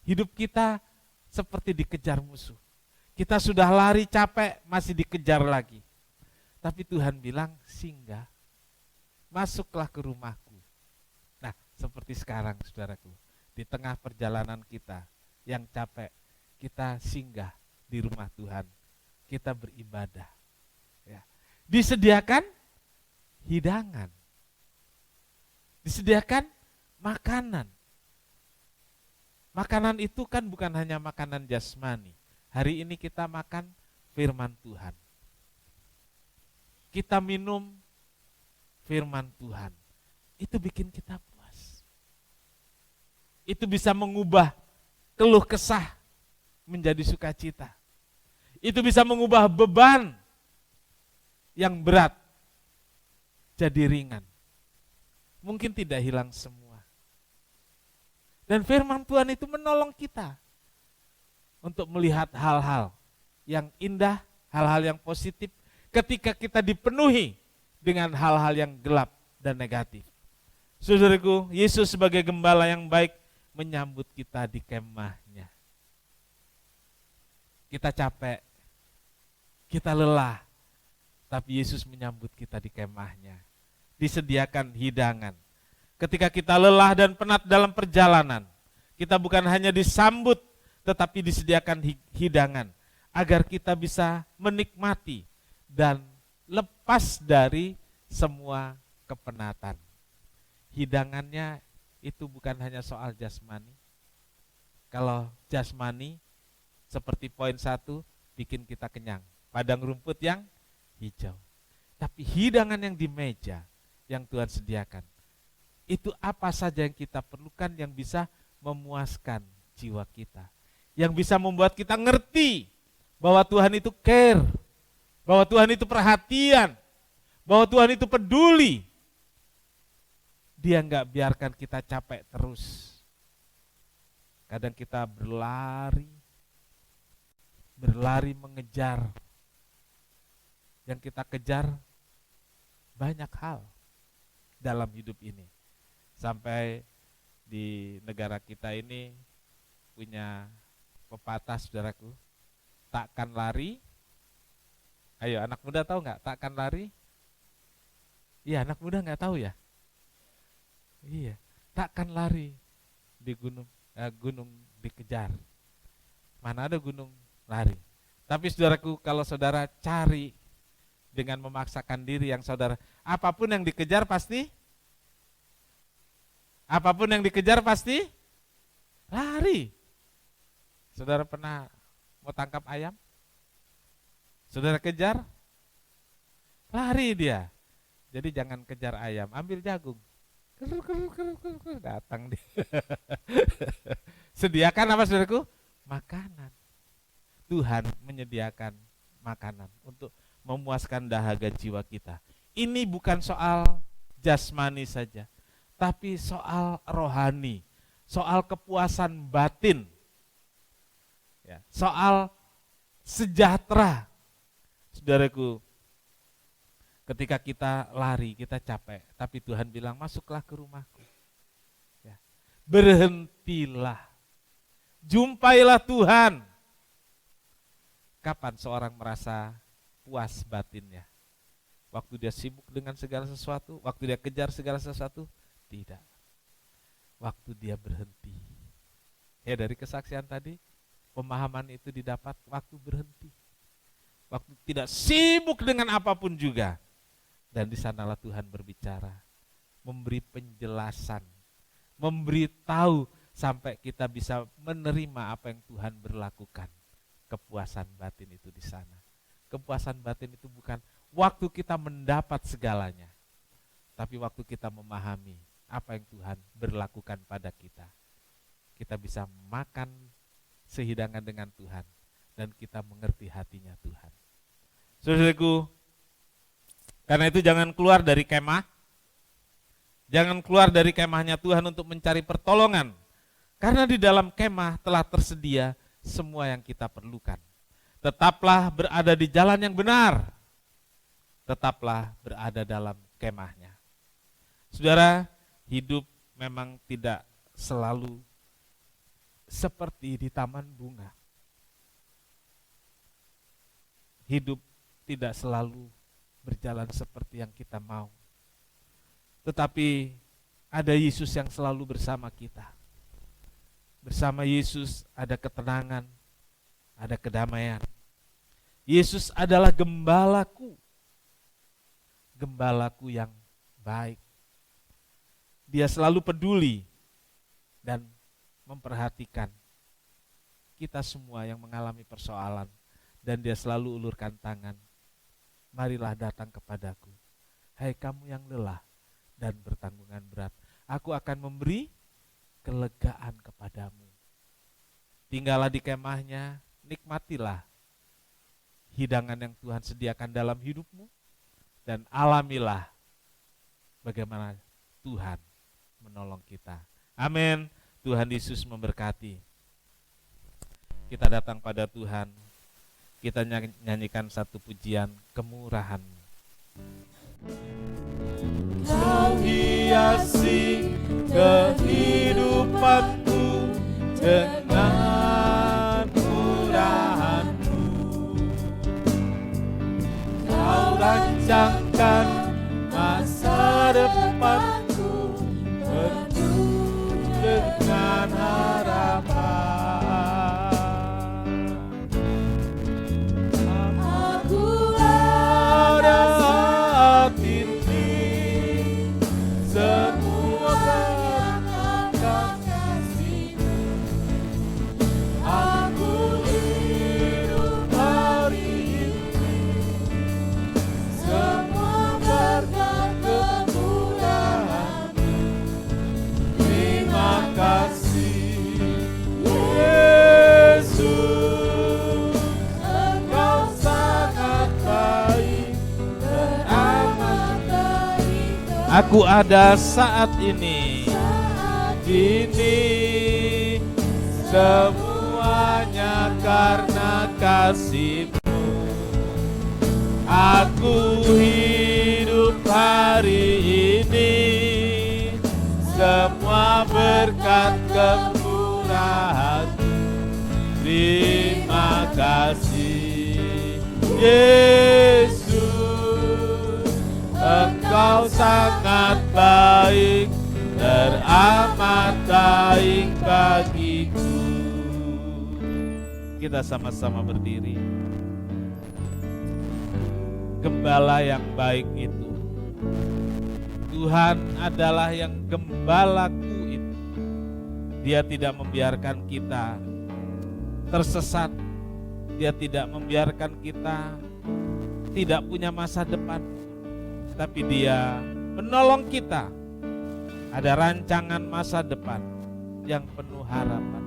Hidup kita seperti dikejar musuh. Kita sudah lari capek, masih dikejar lagi. Tapi Tuhan bilang, singgah, masuklah ke rumahku. Nah, seperti sekarang, saudaraku. Di tengah perjalanan kita yang capek, kita singgah di rumah Tuhan. Kita beribadah. Ya. Disediakan hidangan. Disediakan makanan. Makanan itu kan bukan hanya makanan jasmani. Hari ini kita makan firman Tuhan. Kita minum firman Tuhan. Itu bikin kita puas. Itu bisa mengubah keluh kesah menjadi sukacita. Itu bisa mengubah beban yang berat jadi ringan. Mungkin tidak hilang semua. Dan firman Tuhan itu menolong kita untuk melihat hal-hal yang indah, hal-hal yang positif ketika kita dipenuhi dengan hal-hal yang gelap dan negatif. Saudaraku, Yesus sebagai gembala yang baik menyambut kita di kemahnya. Kita capek, kita lelah, tapi Yesus menyambut kita di kemahnya. Disediakan hidangan. Ketika kita lelah dan penat dalam perjalanan, kita bukan hanya disambut, tetapi disediakan hidangan, agar kita bisa menikmati dan lepas dari semua kepenatan. Hidangannya itu bukan hanya soal jasmani. Kalau jasmani, seperti poin 1, bikin kita kenyang. Padang rumput yang hijau. Tapi hidangan yang di meja, yang Tuhan sediakan, itu apa saja yang kita perlukan yang bisa memuaskan jiwa kita. Yang bisa membuat kita ngerti bahwa Tuhan itu care, bahwa Tuhan itu perhatian, bahwa Tuhan itu peduli. Dia enggak biarkan kita capek terus. Kadang kita berlari mengejar. Yang kita kejar banyak hal dalam hidup ini. Sampai di negara kita ini punya pepatah, saudaraku, takkan lari. Ayo, anak muda tahu nggak takkan lari? Iya, anak muda nggak tahu ya? Iya, takkan lari di gunung dikejar. Mana ada gunung lari? Tapi saudaraku, kalau saudara cari dengan memaksakan diri yang saudara, apapun yang dikejar pasti lari. Saudara pernah mau tangkap ayam? Saudara kejar, lari dia. Jadi jangan kejar ayam, ambil jagung. Datang dia. Sediakan apa saudaraku? Makanan. Tuhan menyediakan makanan untuk memuaskan dahaga jiwa kita. Ini bukan soal jasmani saja, tapi soal rohani, soal kepuasan batin, ya, soal sejahtera. Saudaraku, ketika kita lari, kita capek, tapi Tuhan bilang masuklah ke rumahku. Ya. Berhentilah, jumpailah Tuhan. Kapan seorang merasa puas batinnya? Waktu dia sibuk dengan segala sesuatu, waktu dia kejar segala sesuatu? Tidak. Waktu dia berhenti. Ya, dari kesaksian tadi, pemahaman itu didapat waktu berhenti. Waktu tidak sibuk dengan apapun juga. Dan di sanalah Tuhan berbicara, memberi penjelasan, memberitahu sampai kita bisa menerima apa yang Tuhan berlakukan. Kepuasan batin itu di sana. Kepuasan batin itu bukan waktu kita mendapat segalanya, tapi waktu kita memahami apa yang Tuhan berlakukan pada kita, kita bisa makan sehidangan dengan Tuhan dan kita mengerti hatinya Tuhan. Saudaraku, karena itu jangan keluar dari kemah, jangan keluar dari kemahnya Tuhan untuk mencari pertolongan, karena di dalam kemah telah tersedia semua yang kita perlukan. Tetaplah berada di jalan yang benar, tetaplah berada dalam kemahnya. Saudara, hidup memang tidak selalu seperti di taman bunga. Hidup tidak selalu berjalan seperti yang kita mau. Tetapi ada Yesus yang selalu bersama kita. Bersama Yesus ada ketenangan, ada kedamaian. Yesus adalah gembalaku. Gembalaku yang baik. Dia selalu peduli dan memperhatikan kita semua yang mengalami persoalan, dan dia selalu ulurkan tangan. Marilah datang kepadaku, hai kamu yang lelah dan bertanggungan berat, aku akan memberi kelegaan kepadamu. Tinggallah di kemahnya, nikmatilah hidangan yang Tuhan sediakan dalam hidupmu, dan alamilah bagaimana Tuhan menolong kita. Amin. Tuhan Yesus memberkati. Kita datang pada Tuhan, kita nyanyikan satu pujian kemurahan-Mu. Kau hiasi kehidupanku dengan murahan-Mu. Kau rancangkan masa depanku penuh dengan harapan. Aku ada saat ini, semua karena kasih-Mu. Aku hidup hari ini, semua berkat kemurahan-Mu. Terima kasih Yesus, Engkau sangat baik, teramat baik. Aku ada saat ini, semuanya karena kasih-Mu. Aku hidup hari ini, semua berkat kemurahan-Mu. Terima kasih Yesus, Engkau sangat baik, teramat baik bagiku. Kita sama-sama berdiri. Gembala yang baik itu, Tuhan adalah yang gembalaku itu. Dia tidak membiarkan kita tersesat. Dia tidak membiarkan kita tidak punya masa depan. Tapi Dia menolong kita. Ada rancangan masa depan yang penuh harapan.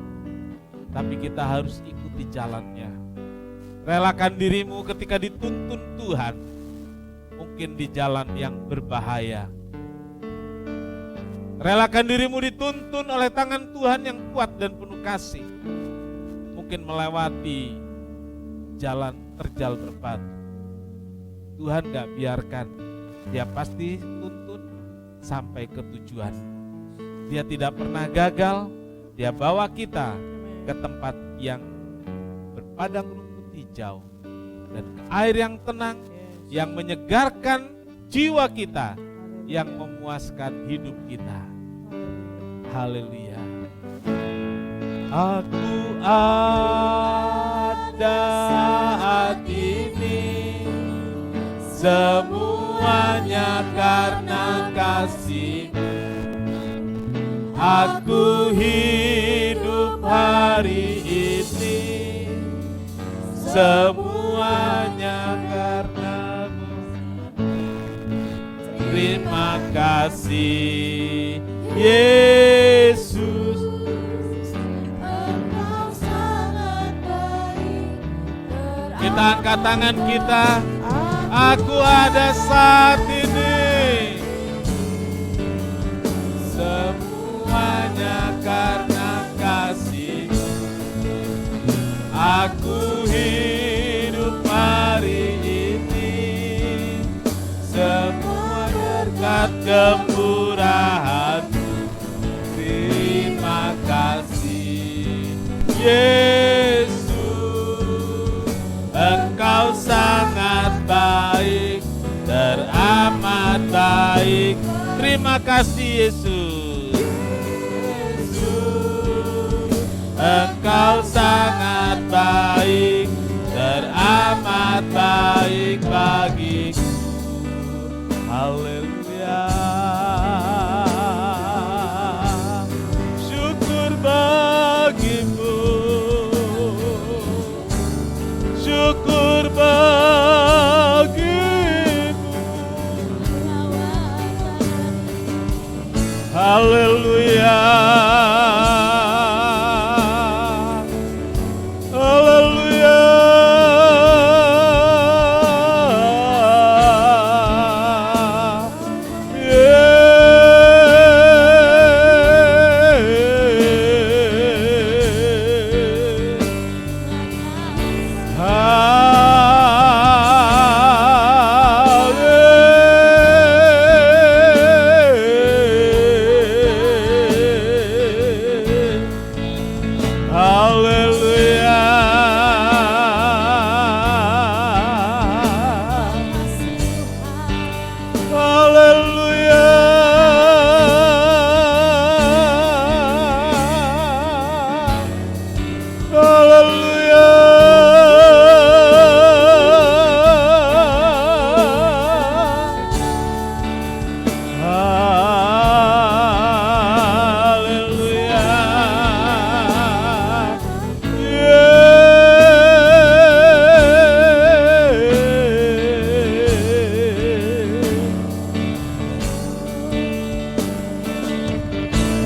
Tapi kita harus ikuti jalannya. Relakan dirimu ketika dituntun Tuhan. Mungkin di jalan yang berbahaya. Relakan dirimu dituntun oleh tangan Tuhan yang kuat dan penuh kasih. Mungkin melewati jalan terjal berbatu. Tuhan gak biarkan, Dia pasti tuntun sampai ke tujuan. Dia tidak pernah gagal, Dia bawa kita ke tempat yang berpadang rumput hijau dan ke air yang tenang, yang menyegarkan jiwa kita, yang memuaskan hidup kita. Haleluya. Aku ada saat ini, semuanya karena kasih-Mu. Aku hidup hari ini, semuanya karena-Mu. terima kasih Yesus. Engkau sangat baik. Kita angkat tangan kita. Aku ada saat ini, semuanya karena kasih. Aku hidup hari ini, semua berkat kemurahan-Mu. Terima kasih Yesus. Engkau sangat baik, teramat baik. Terima kasih Yesus. Engkau sangat baik, teramat baik bagiku. Haleluya. Syukur bagimu. Syukur bagimu. Haleluya. Haleluya.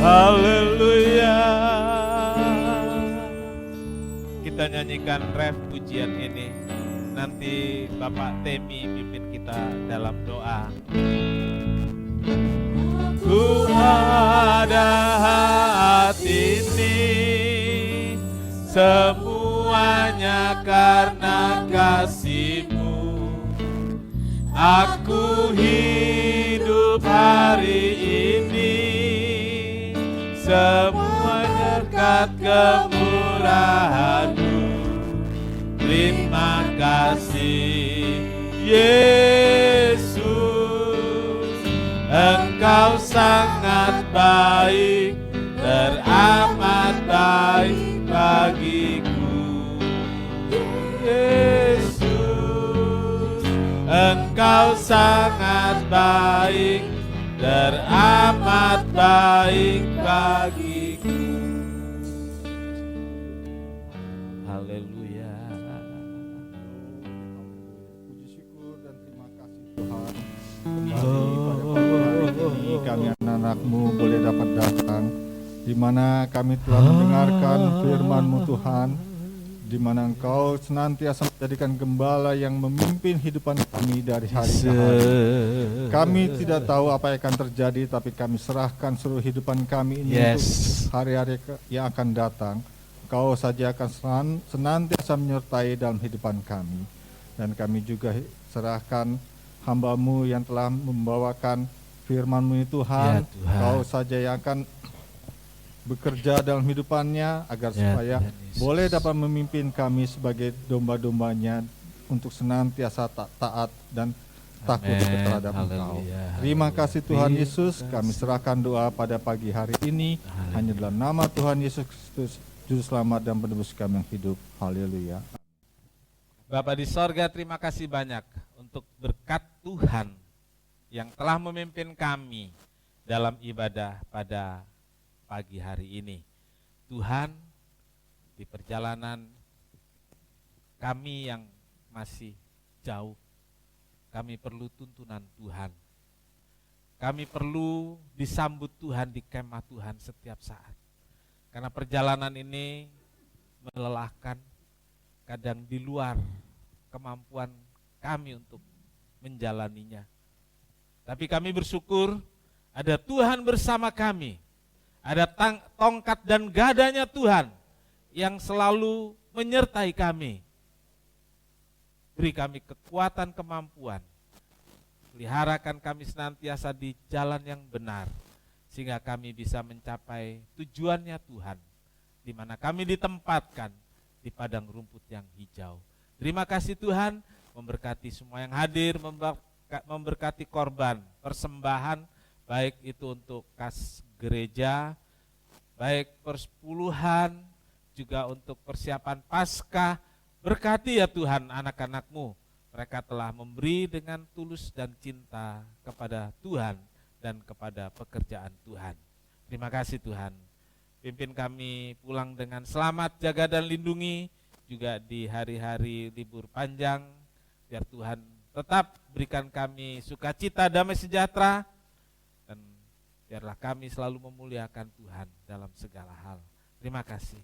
Haleluya. Kita nyanyikan ref pujian ini. Nanti Bapak Temi pimpin kita dalam doa. Ku ada hati ini, semuanya karena kasih-Mu. Aku hidup hari ini, semuanya berkat kemurahan-Mu. Terima kasih Yesus. Engkau sangat baik, teramat baik bagiku. Yesus, Engkau sangat baik, teramat baik bagiku. Haleluya. Puji syukur dan terima kasih Tuhan. Kembali pada pagi hari ini kami anak-anak-Mu boleh dapat datang, di mana kami telah mendengarkan firman-Mu Tuhan, di mana Engkau senantiasa menjadikan gembala yang memimpin hidupan kami dari hari ke hari. Kami tidak tahu apa yang akan terjadi, tapi kami serahkan seluruh hidupan kami ini untuk hari-hari yang akan datang. Engkau saja akan senantiasa menyertai dalam hidupan kami. Dan kami juga serahkan hamba-Mu yang telah membawakan firman-Mu ini Tuhan. Ya, Tuhan. Engkau saja yang akan bekerja dalam hidupannya agar supaya Tuhan Yesus. boleh dapat memimpin kami sebagai domba-dombanya untuk senantiasa taat dan takut Amin. terhadap Engkau. Haleluya. Terima kasih Tuhan Terima Yesus. Kami serahkan doa pada pagi hari ini Haleluya. hanya dalam nama Tuhan Yesus Kristus, Juru Selamat dan Penebus kami yang hidup. Haleluya. Bapa di sorga, terima kasih banyak untuk berkat Tuhan yang telah memimpin kami dalam ibadah pada pagi hari ini. Tuhan, di perjalanan kami yang masih jauh, kami perlu tuntunan Tuhan. kami perlu disambut Tuhan di kemah Tuhan setiap saat. Karena perjalanan ini melelahkan, kadang di luar kemampuan kami untuk menjalaninya. Tapi kami bersyukur ada Tuhan bersama kami, ada tongkat dan gadanya Tuhan yang selalu menyertai kami. Beri kami kekuatan, kemampuan, peliharakan kami senantiasa di jalan yang benar, sehingga kami bisa mencapai tujuannya Tuhan, di mana kami ditempatkan di padang rumput yang hijau. Terima kasih Tuhan, memberkati semua yang hadir, memberkati korban, persembahan, baik itu untuk kas gereja, baik persepuluhan, juga untuk persiapan Paskah. Berkati ya Tuhan anak-anak-Mu, mereka telah memberi dengan tulus dan cinta kepada Tuhan dan kepada pekerjaan Tuhan. Terima kasih Tuhan. Pimpin kami pulang dengan selamat, jaga dan lindungi juga di hari-hari libur panjang. Biar Tuhan tetap berikan kami sukacita, damai sejahtera, dan biarlah kami selalu memuliakan Tuhan dalam segala hal. Terima kasih.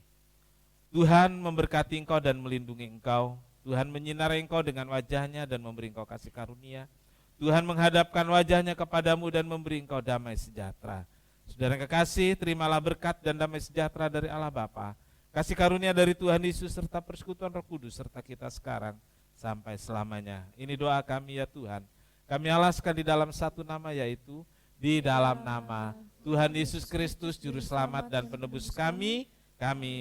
Tuhan memberkati engkau dan melindungi engkau. Tuhan menyinari engkau dengan wajahnya dan memberi engkau kasih karunia. Tuhan menghadapkan wajahnya kepadamu dan memberi engkau damai sejahtera. Saudara yang kekasih, terimalah berkat dan damai sejahtera dari Allah Bapa, kasih karunia dari Tuhan Yesus serta persekutuan Roh Kudus serta kita sekarang sampai selamanya. Ini doa kami ya Tuhan. Kami alaskan di dalam satu nama, yaitu di dalam nama Tuhan Yesus Kristus Juru Selamat dan Penebus kami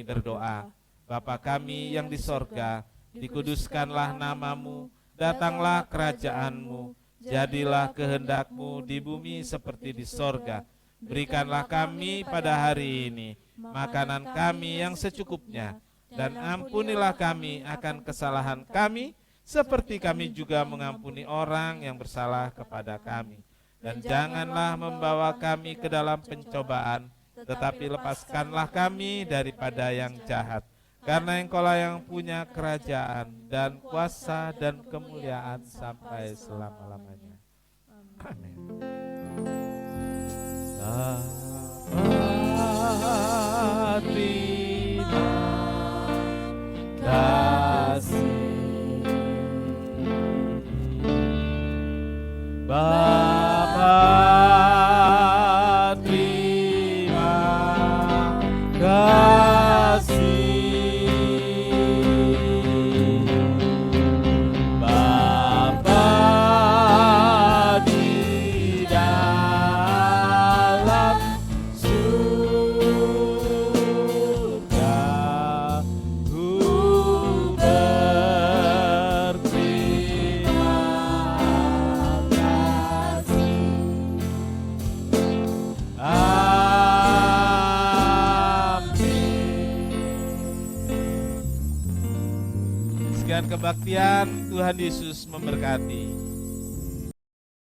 berdoa. Bapa kami yang di sorga, dikuduskanlah namamu, datanglah kerajaanmu, jadilah kehendak-Mu di bumi seperti di sorga. Berikanlah kami pada hari ini makanan kami yang secukupnya, dan ampunilah kami akan kesalahan kami, seperti kami juga mengampuni orang yang bersalah kepada kami. Dan janganlah membawa kami ke dalam pencobaan, tetapi lepaskanlah kami daripada yang jahat. Karena Engkaulah yang punya kerajaan dan kuasa dan kemuliaan sampai selama-lamanya. Amin. Terima kasih Bapa, terima kasih Bapa di dalam surga, ku berterima kasih. Amin. Sekian kebaktian, Tuhan Yesus memberkati.